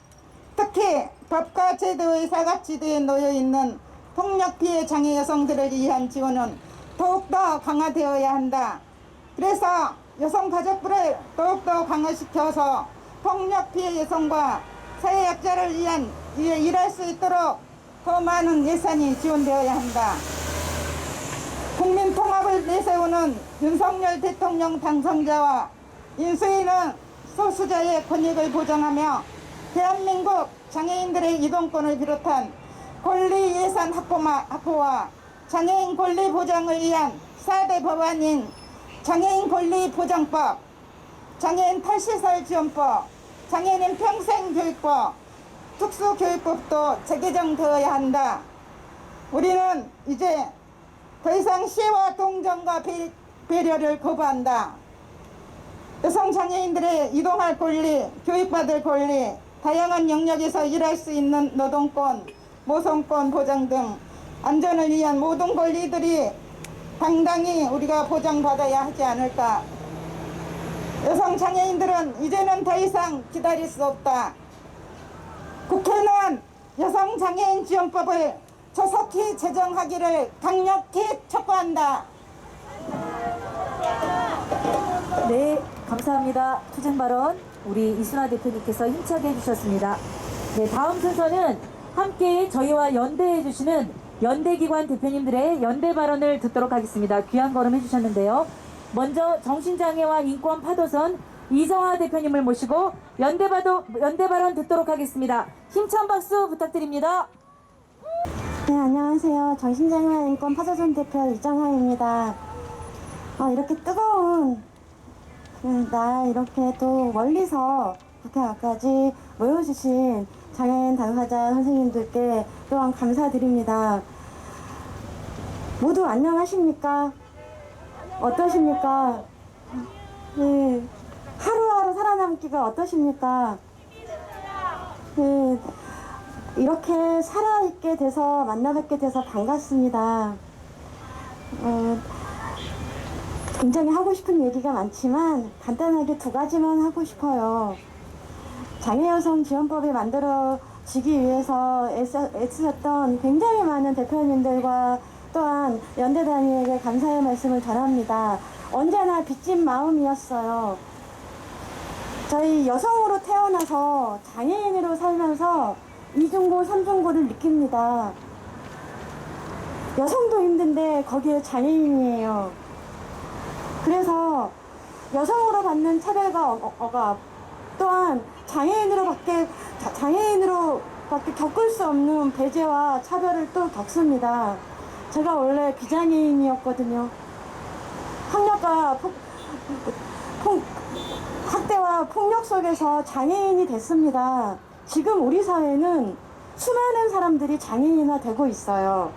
특히 법과 제도의 사각지대에 놓여있는 폭력 피해 장애 여성들을 위한 지원은 더욱더 강화되어야 한다. 그래서 여성가족부를 더욱더 강화시켜서 폭력 피해 여성과 사회약자를 위해 일할 수 있도록 더 많은 예산이 지원되어야 한다. 국민 통합을 내세우는 윤석열 대통령 당선자와 인수위는 소수자의 권익을 보장하며 대한민국 장애인들의 이동권을 비롯한 권리 예산 확보와 장애인 권리 보장을 위한 4대 법안인 장애인 권리 보장법, 장애인 탈시설 지원법, 장애인 평생교육법, 특수교육법도 재개정되어야 한다. 우리는 이제 더 이상 시와 동정과 배려를 거부한다. 여성장애인들의 이동할 권리, 교육받을 권리, 다양한 영역에서 일할 수 있는 노동권, 모성권 보장 등 안전을 위한 모든 권리들이 당당히 우리가 보장받아야 하지 않을까. 여성장애인들은 이제는 더 이상 기다릴 수 없다. 국회는 여성장애인 지원법을 조속히 제정하기를 강력히 촉구한다. 네, 감사합니다. 투쟁 발언 우리 이순아 대표님께서 힘차게 해주셨습니다. 네, 다음 순서는 함께 저희와 연대해 주시는 연대기관 대표님들의 연대 발언을 듣도록 하겠습니다. 귀한 걸음 해주셨는데요. 먼저 정신장애와 인권 파도선 이정화 대표님을 모시고 연대 발언 듣도록 하겠습니다. 힘찬 박수 부탁드립니다. 네, 안녕하세요. 정신장애와 인권 파도선 대표 이정화입니다. 이렇게 뜨거운 날 이렇게 또 멀리서 국회 앞까지 모여주신 장애인 당사자 선생님들께 또한 감사드립니다. 모두 안녕하십니까? 어떠십니까? 네, 하루하루 살아남기가 어떠십니까? 네, 이렇게 살아있게 돼서 만나 뵙게 돼서 반갑습니다. 굉장히 하고 싶은 얘기가 많지만 간단하게 두 가지만 하고 싶어요. 장애여성 지원법이 만들어지기 위해서 애쓰셨던 굉장히 많은 대표님들과 또한 연대 단위에게 감사의 말씀을 전합니다. 언제나 빚진 마음이었어요. 저희 여성으로 태어나서 장애인으로 살면서 이중고, 삼중고를 느낍니다. 여성도 힘든데 거기에 장애인이에요. 그래서 여성으로 받는 차별과 억압, 또한 장애인으로밖에 겪을 수 없는 배제와 차별을 또 겪습니다. 제가 원래 비장애인이었거든요. 학력과 학대와 폭력 속에서 장애인이 됐습니다. 지금 우리 사회는 수많은 사람들이 장애인화 되고 있어요.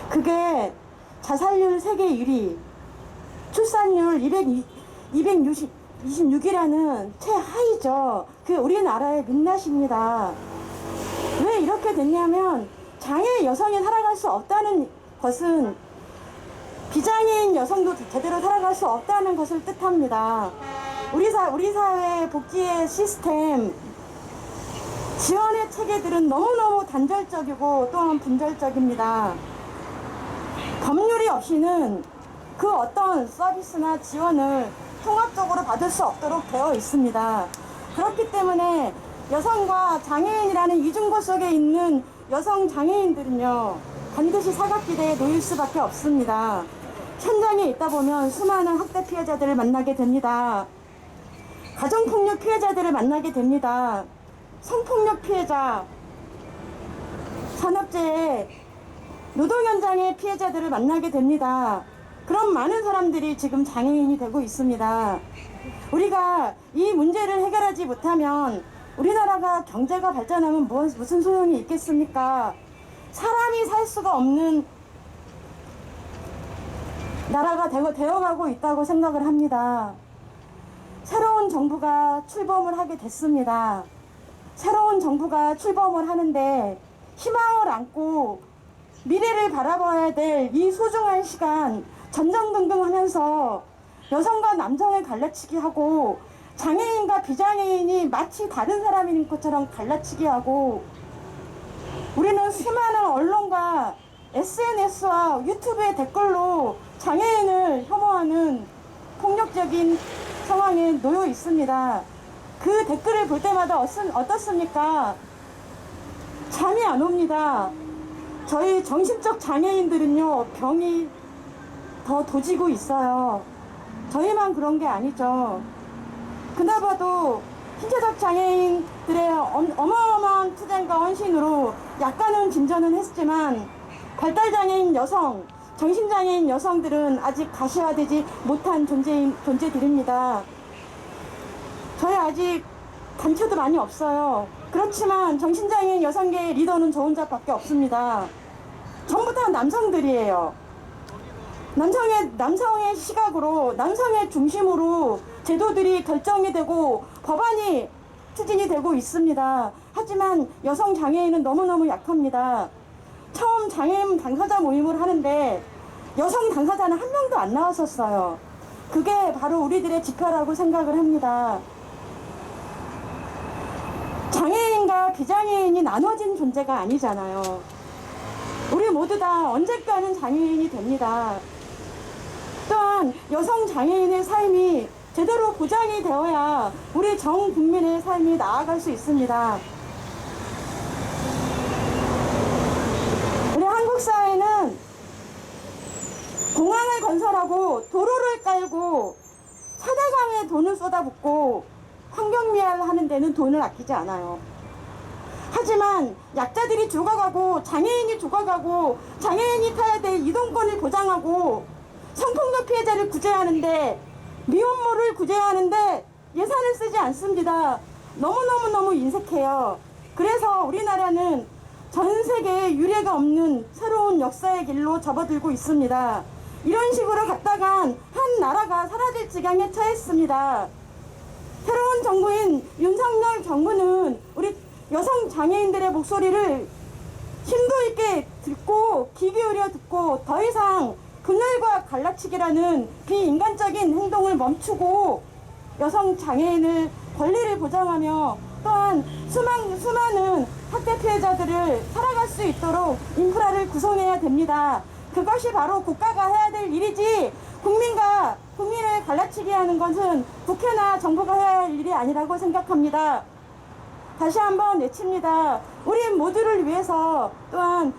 그게 자살률 세계 1위, 출산율 226이라는 최하위죠. 그 우리나라의 민낯입니다. 왜 이렇게 됐냐면 장애 여성이 살아갈 수 없다는 것은 비장애인 여성도 제대로 살아갈 수 없다는 것을 뜻합니다. 우리 사회 복지의 시스템, 지원의 체계들은 너무너무 단절적이고 또한 분절적입니다. 법률이 없이는 그 어떤 서비스나 지원을 통합적으로 받을 수 없도록 되어 있습니다. 그렇기 때문에 여성과 장애인이라는 이중고 속에 있는 여성 장애인들은요, 반드시 사각지대에 놓일 수밖에 없습니다. 현장에 있다 보면 수많은 학대 피해자들을 만나게 됩니다. 가정폭력 피해자들을 만나게 됩니다. 성폭력 피해자, 산업재해, 노동 현장의 피해자들을 만나게 됩니다. 그런 많은 사람들이 지금 장애인이 되고 있습니다. 우리가 이 문제를 해결하지 못하면 우리나라가 경제가 발전하면 무슨 소용이 있겠습니까? 사람이 살 수가 없는 나라가 되어가고 있다고 생각을 합니다. 새로운 정부가 출범을 하게 됐습니다. 새로운 정부가 출범을 하는데 희망을 안고 미래를 바라봐야 될 이 소중한 시간 전전긍긍하면서 여성과 남성을 갈라치기 하고 장애인과 비장애인이 마치 다른 사람인 것처럼 갈라치기 하고 우리는 수많은 언론과 SNS와 유튜브의 댓글로 장애인을 혐오하는 폭력적인 상황에 놓여 있습니다. 그 댓글을 볼 때마다 어떻습니까? 잠이 안 옵니다. 저희 정신적 장애인들은요, 병이 더 도지고 있어요. 저희만 그런 게 아니죠. 그나마도 신체적 장애인들의 어마어마한 투쟁과 헌신으로 약간은 진전은 했지만 발달장애인 여성, 정신장애인 여성들은 아직 가시화되지 못한 존재들입니다. 저희 아직 단체도 많이 없어요. 그렇지만 정신장애인 여성계의 리더는 저 혼자밖에 없습니다. 전부 다 남성들이에요. 남성의 시각으로, 남성의 중심으로 제도들이 결정이 되고 법안이 추진이 되고 있습니다. 하지만 여성 장애인은 너무너무 약합니다. 처음 장애인 당사자 모임을 하는데 여성 당사자는 한 명도 안 나왔었어요. 그게 바로 우리들의 지표라고 생각을 합니다. 장애인과 비장애인이 나눠진 존재가 아니잖아요. 우리 모두 다 언젠가는 장애인이 됩니다. 또한 여성 장애인의 삶이 제대로 보장이 되어야 우리 전 국민의 삶이 나아갈 수 있습니다. 우리 한국 사회는 공항을 건설하고 도로를 깔고 4대강에 돈을 쏟아붓고 환경미화를 하는 데는 돈을 아끼지 않아요. 하지만 약자들이 죽어가고 장애인이 죽어가고 장애인이 타야 될 이동권을 보장하고 성폭력 피해자를 구제하는데 미혼모를 구제하는데 예산을 쓰지 않습니다. 너무너무 인색해요. 그래서 우리나라는 전 세계에 유례가 없는 새로운 역사의 길로 접어들고 있습니다. 이런 식으로 갔다간 한 나라가 사라질 지경에 처했습니다. 새로운 정부인 윤석열 정부는 우리 여성 장애인들의 목소리를 심도 있게 듣고 귀 기울여 듣고 더 이상 그늘과 갈라치기라는 비인간적인 행동을 멈추고 여성 장애인을 권리를 보장하며 또한 수많은 학대 피해자들을 살아갈 수 있도록 인프라를 구성해야 됩니다. 그것이 바로 국가가 해야 될 일이지 국민을 갈라치게 하는 것은 국회나 정부가 해야 할 일이 아니라고 생각합니다. 다시 한번 외칩니다. 우리 모두를 위해서 또한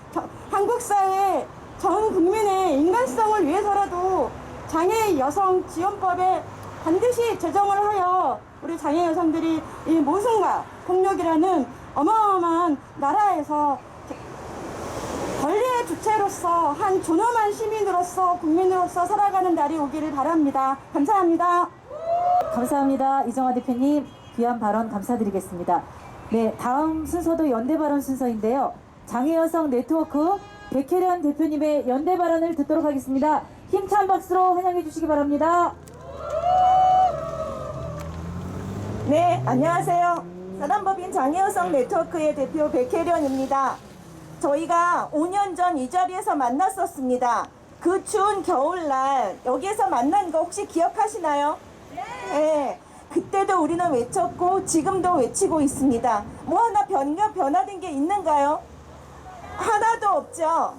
한국 사회 전 국민의 인간성을 위해서라도 장애 여성 지원법에 반드시 제정을 하여 우리 장애 여성들이 이 모순과 폭력이라는 어마어마한 나라에서 권리의 주체로서 한 존엄한 시민으로서 국민으로서 살아가는 날이 오기를 바랍니다. 감사합니다. 감사합니다. 이정화 대표님 귀한 발언 감사드리겠습니다. 네, 다음 순서도 연대 발언 순서인데요. 장애여성 네트워크 백혜련 대표님의 연대 발언을 듣도록 하겠습니다. 힘찬 박수로 환영해 주시기 바랍니다. 네, 안녕하세요. 사단법인 장애여성 네트워크의 대표 백혜련입니다. 저희가 5년 전 이 자리에서 만났었습니다. 그 추운 겨울날 여기에서 만난 거 혹시 기억하시나요? 네. 그때도 우리는 외쳤고 지금도 외치고 있습니다. 뭐 하나 변화된 게 있는가요? 하나도 없죠.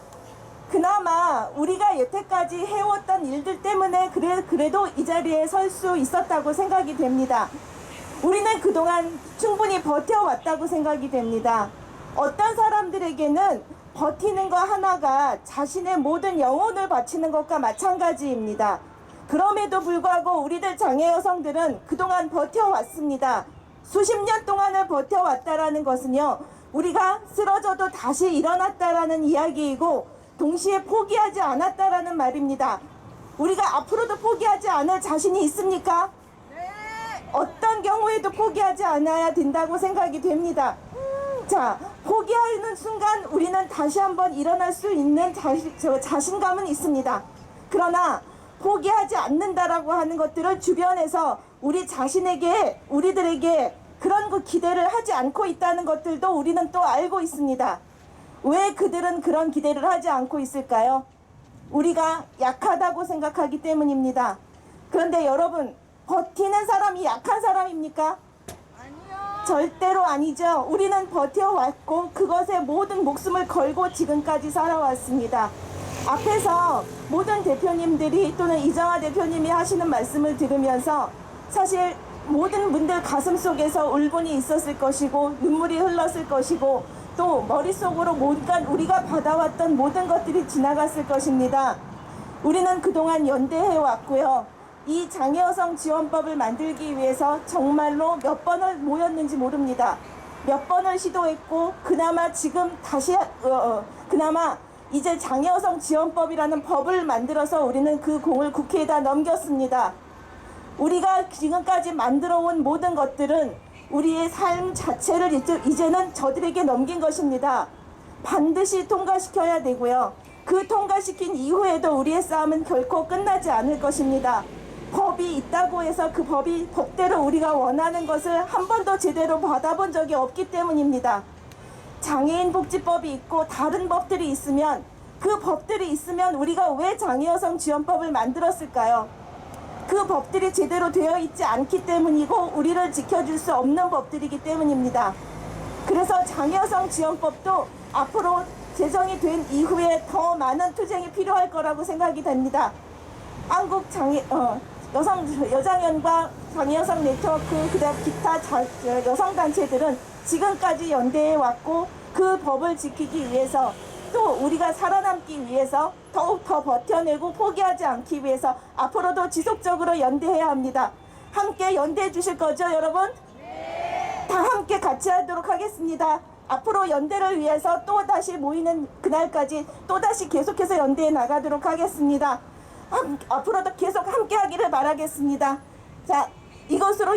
그나마 우리가 여태까지 해왔던 일들 때문에 그래도 이 자리에 설 수 있었다고 생각이 됩니다. 우리는 그동안 충분히 버텨왔다고 생각이 됩니다. 어떤 사람들에게는 버티는 거 하나가 자신의 모든 영혼을 바치는 것과 마찬가지입니다. 그럼에도 불구하고 우리들 장애 여성들은 그동안 버텨왔습니다. 수십 년 동안을 버텨왔다라는 것은요, 우리가 쓰러져도 다시 일어났다라는 이야기이고 동시에 포기하지 않았다라는 말입니다. 우리가 앞으로도 포기하지 않을 자신이 있습니까? 어떤 경우에도 포기하지 않아야 된다고 생각이 됩니다. 자, 포기하는 순간 우리는 다시 한번 일어날 수 있는 자신감은 있습니다. 그러나 포기하지 않는다라고 하는 것들을 주변에서 우리들에게 그런 그 기대를 하지 않고 있다는 것들도 우리는 또 알고 있습니다. 왜 그들은 그런 기대를 하지 않고 있을까요? 우리가 약하다고 생각하기 때문입니다. 그런데 여러분, 버티는 사람이 약한 사람입니까? 아니요. 절대로 아니죠. 우리는 버텨왔고 그것에 모든 목숨을 걸고 지금까지 살아왔습니다. 앞에서 모든 대표님들이 또는 이정화 대표님이 하시는 말씀을 들으면서 사실 모든 분들 가슴 속에서 울분이 있었을 것이고 눈물이 흘렀을 것이고 또 머릿속으로 우리가 받아왔던 모든 것들이 지나갔을 것입니다. 우리는 그동안 연대해 왔고요. 이 장애여성 지원법을 만들기 위해서 정말로 몇 번을 모였는지 모릅니다. 몇 번을 시도했고 그나마 이제 장애여성 지원법이라는 법을 만들어서 우리는 그 공을 국회에다 넘겼습니다. 우리가 지금까지 만들어온 모든 것들은 우리의 삶 자체를 이제는 저들에게 넘긴 것입니다. 반드시 통과시켜야 되고요. 그 통과시킨 이후에도 우리의 싸움은 결코 끝나지 않을 것입니다. 법이 있다고 해서 그 법대로 우리가 원하는 것을 한 번도 제대로 받아본 적이 없기 때문입니다. 장애인 복지법이 있고 다른 법들이 있으면 그 법들이 있으면 우리가 왜 장애여성 지원법을 만들었을까요? 그 법들이 제대로 되어 있지 않기 때문이고 우리를 지켜줄 수 없는 법들이기 때문입니다. 그래서 장애여성 지원법도 앞으로 제정이 된 이후에 더 많은 투쟁이 필요할 거라고 생각이 됩니다. 한국 여장연과 장애여성 네트워크 그다음 기타 여성단체들은 지금까지 연대해 왔고 그 법을 지키기 위해서 또 우리가 살아남기 위해서 더욱 더 버텨내고 포기하지 않기 위해서 앞으로도 지속적으로 연대해야 합니다. 함께 연대해 주실 거죠, 여러분? 네. 다 함께 같이 하도록 하겠습니다. 앞으로 연대를 위해서 또다시 모이는 그날까지 또다시 계속해서 연대해 나가도록 하겠습니다. 앞으로도 계속 함께 하기를 바라겠습니다. 자, 이것으로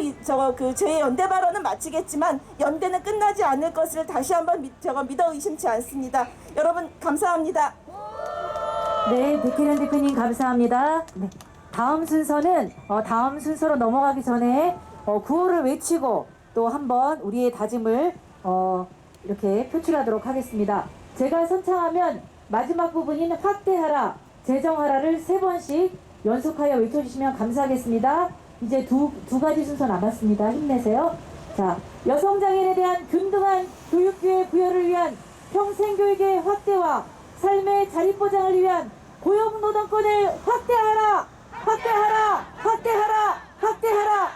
제 연대 발언은 마치겠지만 연대는 끝나지 않을 것을 다시 한번 믿어 의심치 않습니다. 여러분 감사합니다. 네, 백혜련 대표님 감사합니다. 네, 다음 순서로 넘어가기 전에 구호를 외치고 또 한번 우리의 다짐을 이렇게 표출하도록 하겠습니다. 제가 선창하면 마지막 부분인 확대하라, 재정하라를 3번씩 연속하여 외쳐주시면 감사하겠습니다. 이제 두 가지 순서 남았습니다. 힘내세요. 자, 여성장애인에 대한 균등한 교육기회 부여를 위한 평생교육의 확대와 삶의 자립보장을 위한 고용노동권을 확대하라! 확대하라! 확대하라! 확대하라!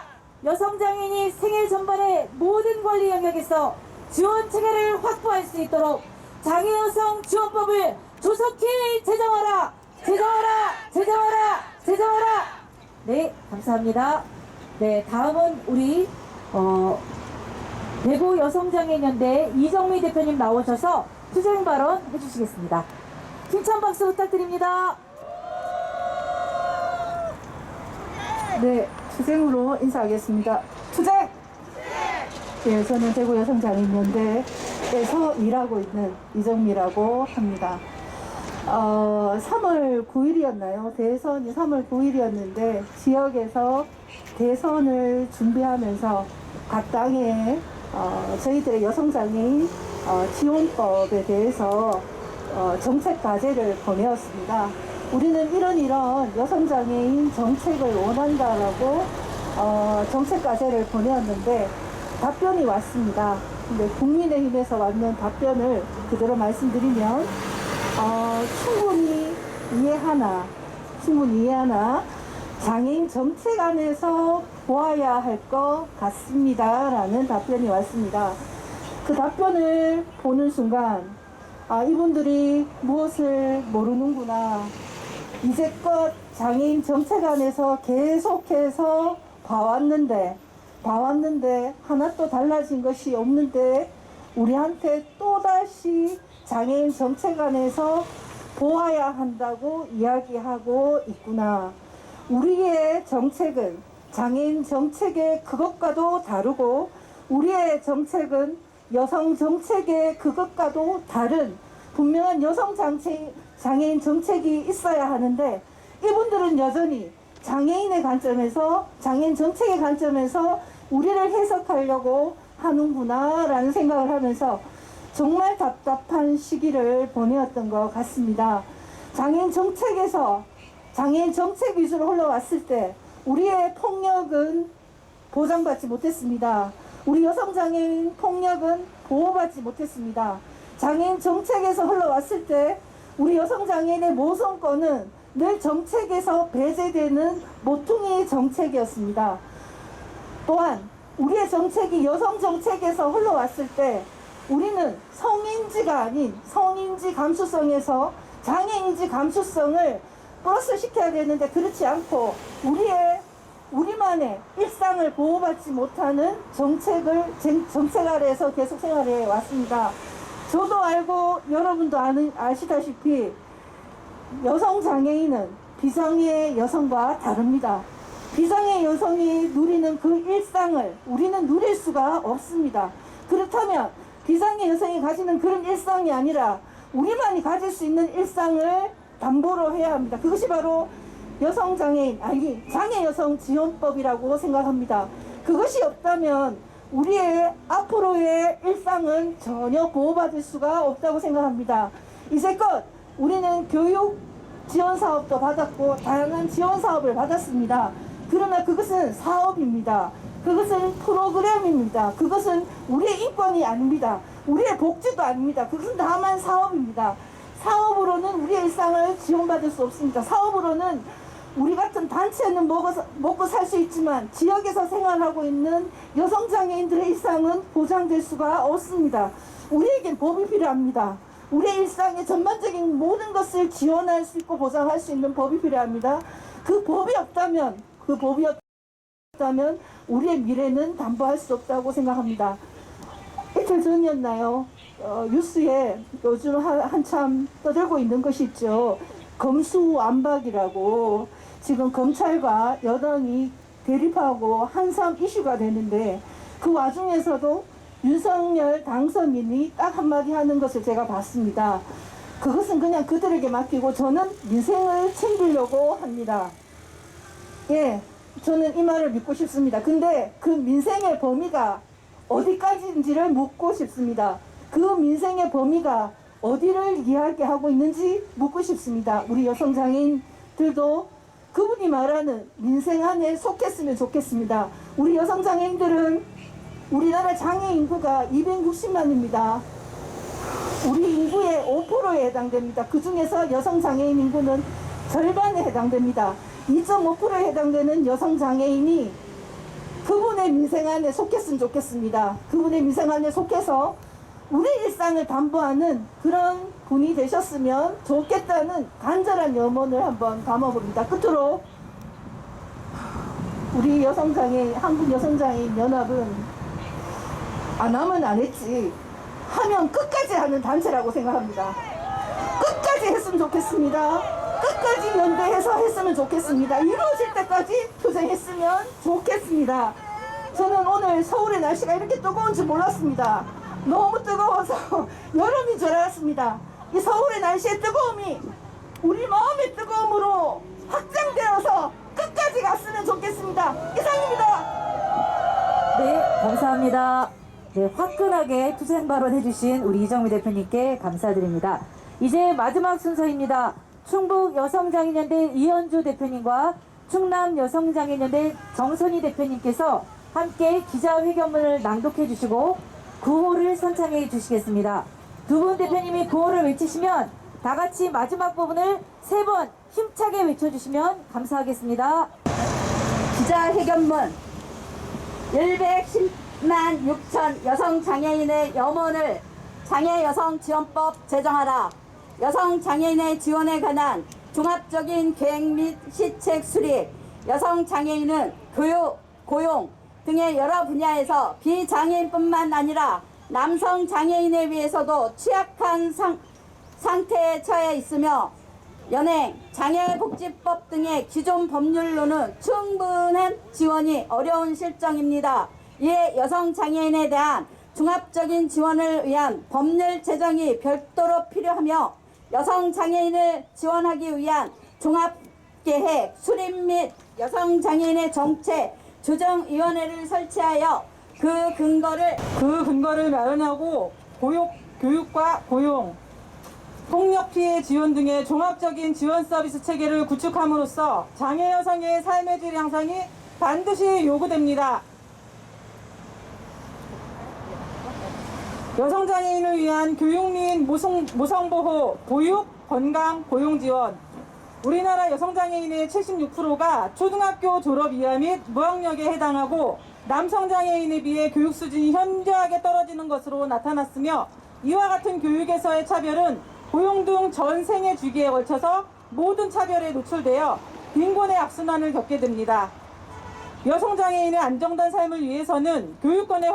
여성장애인이 생애 전반의 모든 권리 영역에서 지원 체계를 확보할 수 있도록 장애여성 지원법을 조속히 제정하라! 제정하라! 제정하라! 제정하라! 네, 감사합니다. 네, 다음은 우리 대구 여성장애인연대 이정미 대표님 나오셔서 투쟁 발언 해주시겠습니다. 힘찬 박수 부탁드립니다. 네, 투쟁으로 인사하겠습니다. 투쟁! 네, 저는 대구 여성장애인연대에서 일하고 있는 이정미라고 합니다. 3월 9일이었나요? 대선이 3월 9일이었는데 지역에서 대선을 준비하면서 각 당에 저희들의 여성장애인 지원법에 대해서 정책 과제를 보내었습니다. 우리는 이런 여성장애인 정책을 원한다라고 정책 과제를 보내었는데 답변이 왔습니다. 근데 국민의힘에서 왔는 답변을 그대로 말씀드리면 충분히 이해하나 장애인 정책 안에서 보아야 할 것 같습니다 라는 답변이 왔습니다. 그 답변을 보는 순간 이분들이 무엇을 모르는구나, 이제껏 장애인 정책 안에서 계속해서 봐왔는데 하나도 달라진 것이 없는데 우리한테 또다시 장애인 정책 안에서 보아야 한다고 이야기하고 있구나. 우리의 정책은 장애인 정책의 그것과도 다르고 우리의 정책은 여성 정책의 그것과도 다른 분명한 여성 장애인 정책이 있어야 하는데 이분들은 여전히 장애인의 관점에서 장애인 정책의 관점에서 우리를 해석하려고 하는구나 라는 생각을 하면서 정말 답답한 시기를 보내었던 것 같습니다. 장애인 정책에서 장애인 정책 위주로 흘러왔을 때 우리의 폭력은 보장받지 못했습니다. 우리 여성장애인 폭력은 보호받지 못했습니다. 장애인 정책에서 흘러왔을 때 우리 여성장애인의 모성권은 늘 정책에서 배제되는 모퉁이 정책이었습니다. 또한 우리의 정책이 여성 정책에서 흘러왔을 때 우리는 성인지가 아닌 성인지 감수성에서 장애인지 감수성을 플러스 시켜야 되는데 그렇지 않고 우리만의 일상을 보호받지 못하는 정책 아래에서 계속 생활해 왔습니다. 저도 알고 여러분도 아시다시피 여성 장애인은 비장애 여성과 다릅니다. 비장애 여성이 누리는 그 일상을 우리는 누릴 수가 없습니다. 그렇다면 비장애 여성이 가지는 그런 일상이 아니라 우리만이 가질 수 있는 일상을 담보로 해야 합니다. 그것이 바로 장애 여성 지원법이라고 생각합니다. 그것이 없다면 우리의 앞으로의 일상은 전혀 보호받을 수가 없다고 생각합니다. 이제껏 우리는 교육 지원 사업도 받았고 다양한 지원 사업을 받았습니다. 그러나 그것은 사업입니다. 그것은 프로그램입니다. 그것은 우리의 인권이 아닙니다. 우리의 복지도 아닙니다. 그것은 다만 사업입니다. 사업으로는 우리의 일상을 지원받을 수 없습니다. 사업으로는 우리 같은 단체는 먹고 살 수 있지만 지역에서 생활하고 있는 여성장애인들의 일상은 보장될 수가 없습니다. 우리에겐 법이 필요합니다. 우리의 일상의 전반적인 모든 것을 지원할 수 있고 보장할 수 있는 법이 필요합니다. 그 법이 없다면 우리의 미래는 담보할 수 없다고 생각합니다. 이틀 전이었나요? 뉴스에 요즘 한참 떠들고 있는 것이 있죠. 검수완박이라고 지금 검찰과 여당이 대립하고 한참 이슈가 되는데 그 와중에서도 윤석열 당선인이 딱 한마디 하는 것을 제가 봤습니다. 그것은 그냥 그들에게 맡기고 저는 민생을 챙기려고 합니다. 예, 저는 이 말을 믿고 싶습니다. 근데 그 민생의 범위가 어디까지인지를 묻고 싶습니다. 그 민생의 범위가 어디를 이야기하고 있는지 묻고 싶습니다. 우리 여성장애인들도 그분이 말하는 민생 안에 속했으면 좋겠습니다. 우리 여성장애인들은 우리나라 장애 인구가 260만입니다. 우리 인구의 5%에 해당됩니다. 그 중에서 여성장애인 인구는 절반에 해당됩니다. 2.5%에 해당되는 여성장애인이 그분의 민생 안에 속했으면 좋겠습니다. 그분의 민생 안에 속해서 우리 일상을 담보하는 그런 분이 되셨으면 좋겠다는 간절한 염원을 한번 담아봅니다. 끝으로 우리 여성장애인, 한국여성장애인 연합은 안 하면 안 했지, 하면 끝까지 하는 단체라고 생각합니다. 끝까지 했으면 좋겠습니다. 끝까지 연대해서 했으면 좋겠습니다. 이루어질 때까지 투쟁했으면 좋겠습니다. 저는 오늘 서울의 날씨가 이렇게 뜨거운 줄 몰랐습니다. 너무 뜨거워서 여름인 줄 알았습니다. 이 서울의 날씨의 뜨거움이 우리 마음의 뜨거움으로 확장되어서 끝까지 갔으면 좋겠습니다. 이상입니다. 네, 감사합니다. 네, 화끈하게 투쟁 발언 해주신 우리 이정미 대표님께 감사드립니다. 이제 마지막 순서입니다. 충북 여성장애인연대 이현주 대표님과 충남 여성장애인연대 정선희 대표님께서 함께 기자회견문을 낭독해 주시고 구호를 선창해 주시겠습니다. 두 분 대표님이 구호를 외치시면 다 같이 마지막 부분을 3번 힘차게 외쳐주시면 감사하겠습니다. 기자회견문 110만 6천 여성장애인의 염원을 장애여성지원법 제정하라. 여성장애인의 지원에 관한 종합적인 계획 및 시책 수립. 여성장애인은 교육, 고용 등의 여러 분야에서 비장애인뿐만 아니라 남성장애인에 비해서도 취약한 상태에 처해 있으며 연행, 장애복지법 등의 기존 법률로는 충분한 지원이 어려운 실정입니다. 이에 여성장애인에 대한 종합적인 지원을 위한 법률 제정이 별도로 필요하며 여성장애인을 지원하기 위한 종합계획 수립 및 여성장애인의 정책 조정위원회를 설치하여 그 근거를 마련하고 교육과 고용, 폭력 피해 지원 등의 종합적인 지원 서비스 체계를 구축함으로써 장애 여성의 삶의 질 향상이 반드시 요구됩니다. 여성장애인을 위한 교육 및 모성보호, 보육, 건강, 고용 지원. 우리나라 여성장애인의 76%가 초등학교 졸업 이하 및 무학력에 해당하고 남성장애인에 비해 교육 수준이 현저하게 떨어지는 것으로 나타났으며 이와 같은 교육에서의 차별은 고용 등 전 생애 주기에 걸쳐서 모든 차별에 노출되어 빈곤의 악순환을 겪게 됩니다. 여성장애인의 안정된 삶을 위해서는 교육권의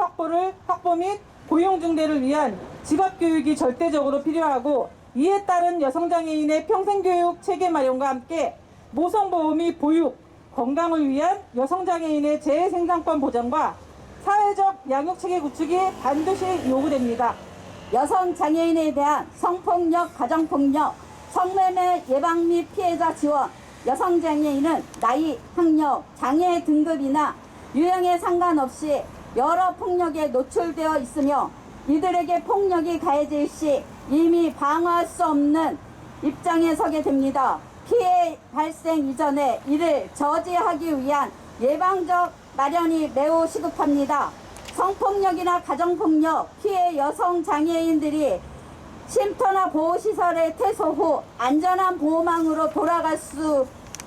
확보 및 고용 증대를 위한 직업교육이 절대적으로 필요하고 이에 따른 여성장애인의 평생교육 체계 마련과 함께 모성보호 및 보육, 건강을 위한 여성장애인의 재생산권 보장과 사회적 양육체계 구축이 반드시 요구됩니다. 여성장애인에 대한 성폭력, 가정폭력, 성매매 예방 및 피해자 지원. 여성장애인은 나이, 학력, 장애 등급이나 유형에 상관없이 여러 폭력에 노출되어 있으며 이들에게 폭력이 가해질 시 이미 방어할 수 없는 입장에 서게 됩니다. 피해 발생 이전에 이를 저지하기 위한 예방적 마련이 매우 시급합니다. 성폭력이나 가정폭력 피해 여성장애인들이 쉼터나 보호시설에 퇴소 후 안전한 보호망으로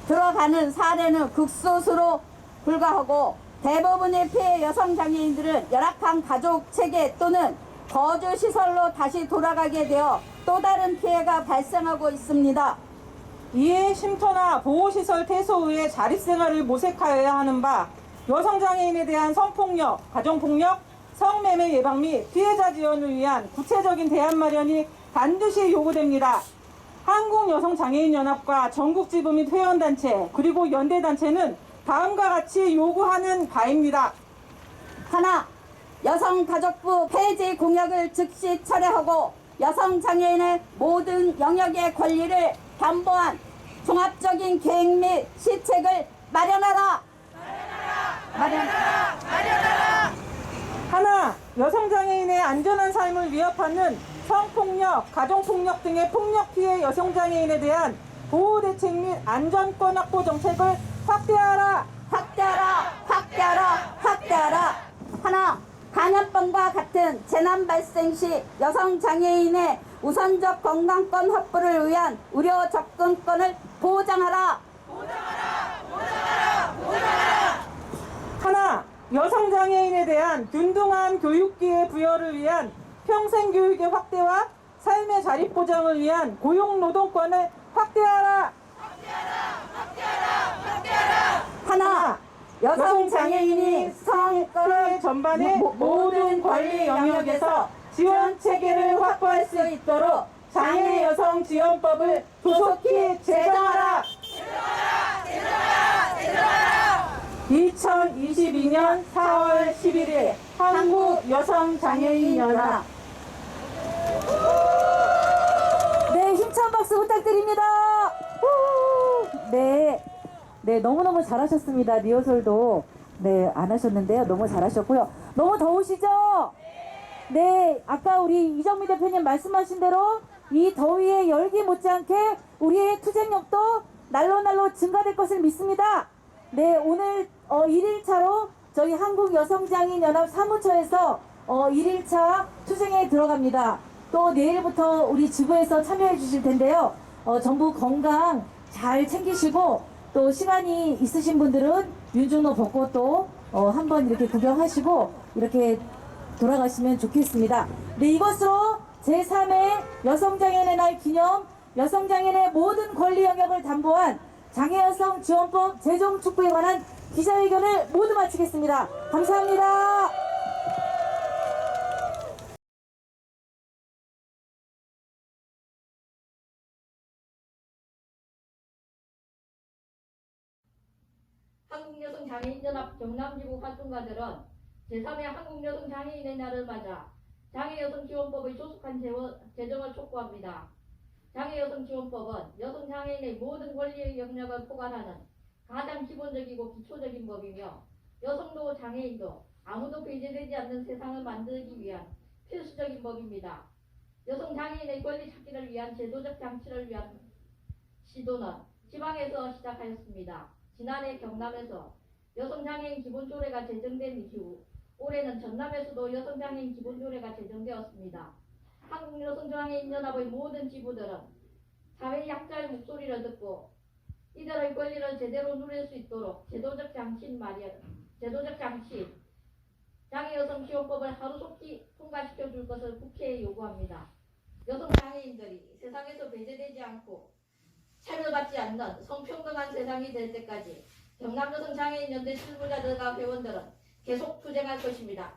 들어가는 사례는 극소수로 불과하고 대부분의 피해 여성장애인들은 열악한 가족체계 또는 거주시설로 다시 돌아가게 되어 또 다른 피해가 발생하고 있습니다. 이에 쉼터나 보호시설 퇴소 후에 자립생활을 모색하여야 하는 바 여성장애인에 대한 성폭력, 가정폭력, 성매매 예방 및 피해자 지원을 위한 구체적인 대안 마련이 반드시 요구됩니다. 한국여성장애인연합과 전국지부 및 회원단체 그리고 연대단체는 다음과 같이 요구하는 바입니다. 하나, 여성가족부 폐지 공약을 즉시 철회하고 여성장애인의 모든 영역의 권리를 담보한 종합적인 계획 및 시책을 마련하라. 하나, 안전한 삶을 위협하는 성폭력, 가정폭력 등의 폭력 피해 여성장애인에 대한 보호대책 및 안전권 확보 정책을 확대하라. 확대하라. 하나, 간염병과 같은 재난 발생 시 여성 장애인의 우선적 건강권 확보를 위한 의료 접근권을 보장하라. 하나, 여성장애인에 대한 균등한 교육기회 부여를 위한 평생교육의 확대와 삶의 자립 보장을 위한 고용노동권을 확대하라. 하나, 여성 장애인이 사회 전반의 모든 권리 영역에서 지원 체계를 확보할 수 있도록 장애 여성 지원법을 조속히 제정하라. 2022년 4월 11일 한국여성장애인연합. 네, 힘찬 박수 부탁드립니다. 후! 네, 너무너무 잘하셨습니다. 리허설도 안 하셨는데요. 너무 잘하셨고요. 너무 더우시죠? 네, 아까 우리 이정미 대표님 말씀하신 대로 이 더위에 열기 못지않게 우리의 투쟁력도 날로 증가될 것을 믿습니다. 네, 오늘 1일차로 저희 한국여성장애인연합 사무처에서 1일차 투쟁에 들어갑니다. 또 내일부터 우리 지부에서 참여해 주실 텐데요. 전부 건강 잘 챙기시고 또 시간이 있으신 분들은 윤중로 벚꽃도 한번 이렇게 구경하시고 이렇게 돌아가시면 좋겠습니다. 네, 이것으로 제3회 여성장애인의 날 기념 여성장애인의 모든 권리 영역을 담보한 장애여성 지원법 제정 촉구에 관한 기자회견을 모두 마치겠습니다. 감사합니다. 한국여성장애인연합 경남지부 활동가들은 제3회 한국여성장애인의 날을 맞아 장애여성지원법의 조속한 제정을 촉구합니다. 장애여성지원법은 여성장애인의 모든 권리의 영역을 포괄하는 가장 기본적이고 기초적인 법이며 여성도 장애인도 아무도 배제되지 않는 세상을 만들기 위한 필수적인 법입니다. 여성장애인의 권리 찾기를 위한 제도적 장치를 위한 시도는 지방에서 시작하였습니다. 지난해 경남에서 여성장애인 기본조례가 제정된 이후 올해는 전남에서도 여성장애인 기본조례가 제정되었습니다. 한국여성장애인연합의 모든 지부들은 사회 약자의 목소리를 듣고 이들의 권리를 제대로 누릴 수 있도록 제도적 장치, 장애여성지원법을 하루속히 통과시켜 줄 것을 국회에 요구합니다. 여성장애인들이 세상에서 배제되지 않고 차별받지 않는 성평등한 세상이 될 때까지 경남여성장애인연대 실무자들과 회원들은 계속 투쟁할 것입니다.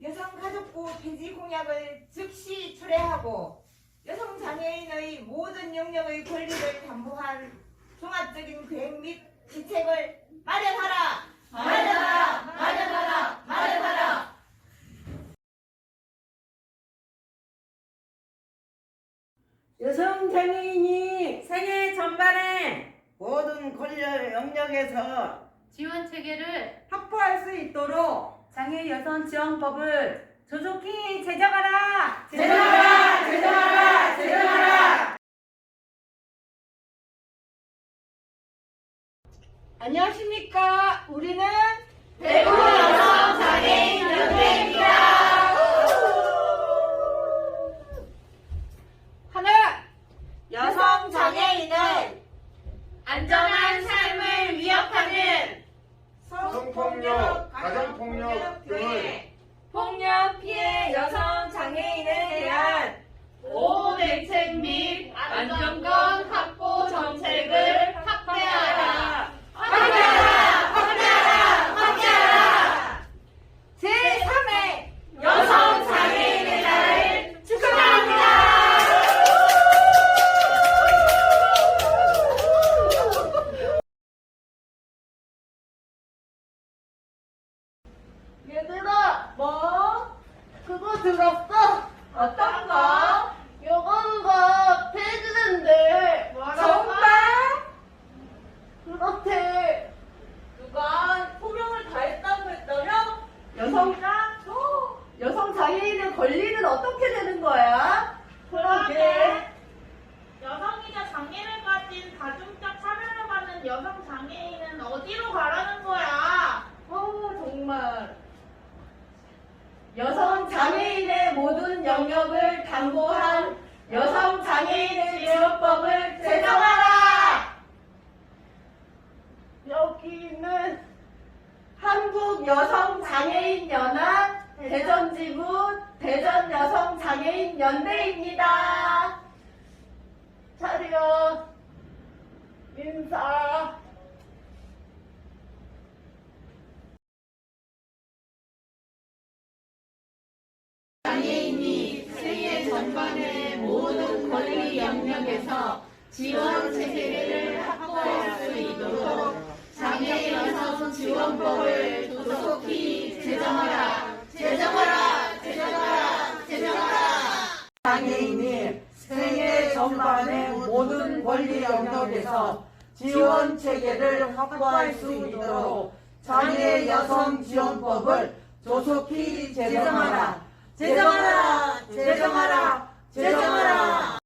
여성가족부 폐지 공약을 즉시 철회하고 여성장애인의 모든 영역의 권리를 담보한 종합적인 계획 및 대책을 마련하라! 여성장애인이 생애 전반에 모든 권리 영역에서 지원 체계를 확보할 수 있도록 장애여성지원법을 조속히 제정하라! 안녕하십니까? 우리는 대구 여성장애인연대입니다. 하나, 여성장애인은 안전한 삶을 위협하는 성폭력, 가정폭력 등의 폭력 피해 여성장애인에 대한 보호 대책 및 안전권 확보 정책을 확대하라. 제3회 여성장애인의 날을 축하합니다. 얘들아, 뭐? 그거 들었어? 어떤 거? 여가부가 폐지된대. 정말? 그렇대. 누가 소명을 다했다고 했다며? 여성이나? 여성 권리는 어떻게 되는 거야? 그러게. 여성이자 장애를 가진 가중적 차별을 받는 여성 장애인은 어디로 가라는 거야? 정말. 여성 장애인의 모든 영역을 담보한 여성 장애인 지원법을 제정하라! 여기 있는 한국여성장애인연합 대전지부 대전여성장애인연대입니다. 차렷, 인사. 장애인이 생애 전반의 모든 권리 영역에서 지원 체계를 확보할 수 있도록 장애 여성 지원법을 조속히 제정하라. 제정하라. 제정하라. 제정하라. 장애인이 생애 전반의 모든 권리 영역에서 지원 체계를 확보할 수 있도록 장애 여성 지원법을 조속히 제정하라. 제정하라. 제정하라. 제정하라.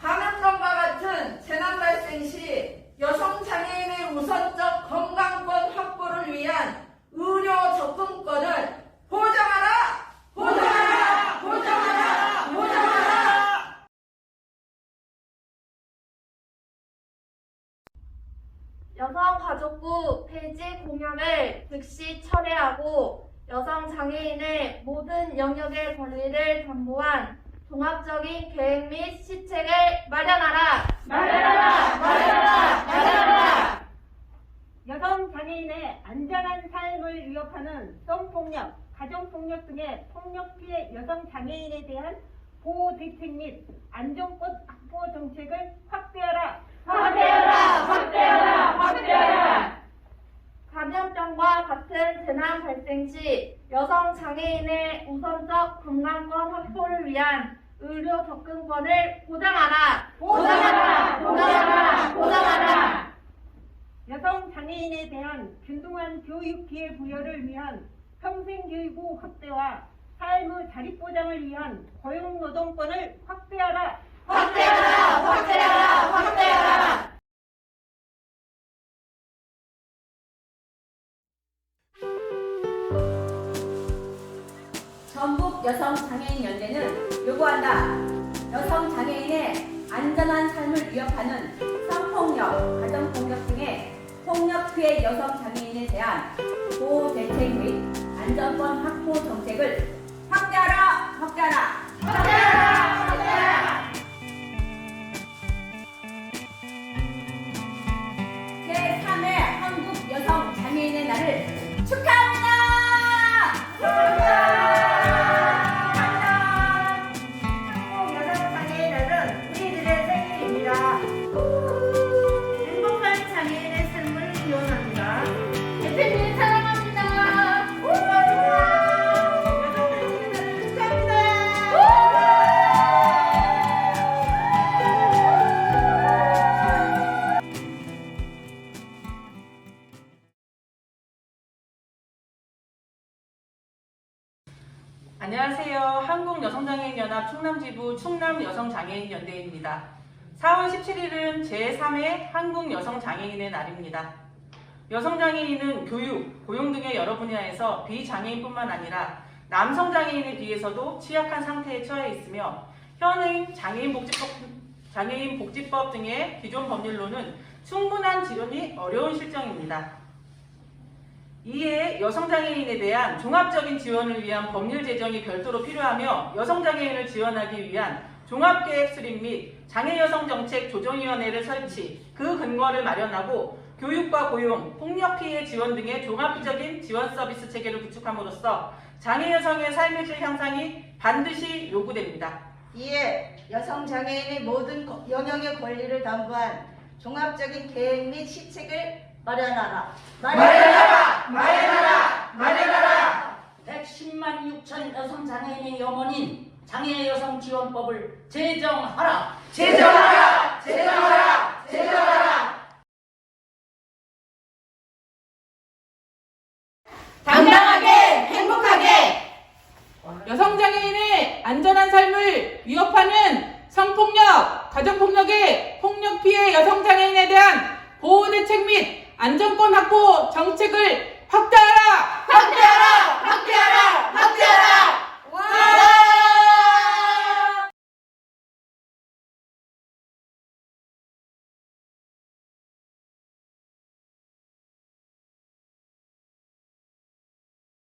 하는것과 같은 재난 발생 시 여성 장애인의 우선적 건강권 확보를 위한 의료 접근권을 보장하라! 보장하라! 보장하라! 보장하라! 여성가족부 폐지 공약을 즉시 철회하고 여성 장애인의 모든 영역의 권리를 담보한 종합적인 계획 및 시책을 마련하라. 마련하라. 마련하라. 마련하라. 여성 장애인의 안전한 삶을 위협하는 성폭력, 가정폭력 등의 폭력 피해 여성 장애인에 대한 보호 대책 및 안전권 확보 정책을 확대하라. 확대하라. 확대하라. 확대하라. 감염병과 같은 재난 발생 시 여성 장애인의 우선적 건강권 확보를 위한 의료 접근권을 보장하라. 보장하라. 보장하라. 보장하라. 여성 장애인에 대한 균등한 교육 기회 부여를 위한 평생교육부 확대와 삶의 자립보장을 위한 고용노동권을 확대하라. 확대하라. 확대하라. 확대하라. 전국 여성장애인연대는 요구한다. 여성장애인의 안전한 삶을 위협하는 성폭력, 가정폭력 등의 폭력 피해 여성장애인에 대한 보호 대책 및 안전권 확보 정책을 확대하라. 확대하라. 확대하라. 확대하라. 제3회 한국 여성장애인의 날을 축하합니다. 대표님 사랑합니다. 안녕하세요. 한국여성장애인연합 충남지부 충남여성장애인연대입니다. 4월 17일은 제3회 한국여성장애인의 날입니다. 여성장애인은 교육, 고용 등의 여러 분야에서 비장애인뿐만 아니라 남성장애인에 비해서도 취약한 상태에 처해 있으며 현행 장애인복지법 등의 기존 법률로는 충분한 지원이 어려운 실정입니다. 이에 여성장애인에 대한 종합적인 지원을 위한 법률 제정이 별도로 필요하며 여성장애인을 지원하기 위한 종합계획 수립 및 장애여성정책 조정위원회를 설치, 그 근거를 마련하고 교육과 고용, 폭력 피해 지원 등의 종합적인 지원 서비스 체계를 구축함으로써 장애 여성의 삶의 질 향상이 반드시 요구됩니다. 이에 여성 장애인의 모든 영역의 권리를 담보한 종합적인 계획 및 시책을 마련하라. 110만 6천 여성 장애인의 염원인 장애 여성 지원법을 제정하라. 당당하게 행복하게 여성 장애인의 안전한 삶을 위협하는 성폭력, 가정폭력의 폭력 피해 여성 장애인에 대한 보호 대책 및 안전권 확보 정책을 확대하라.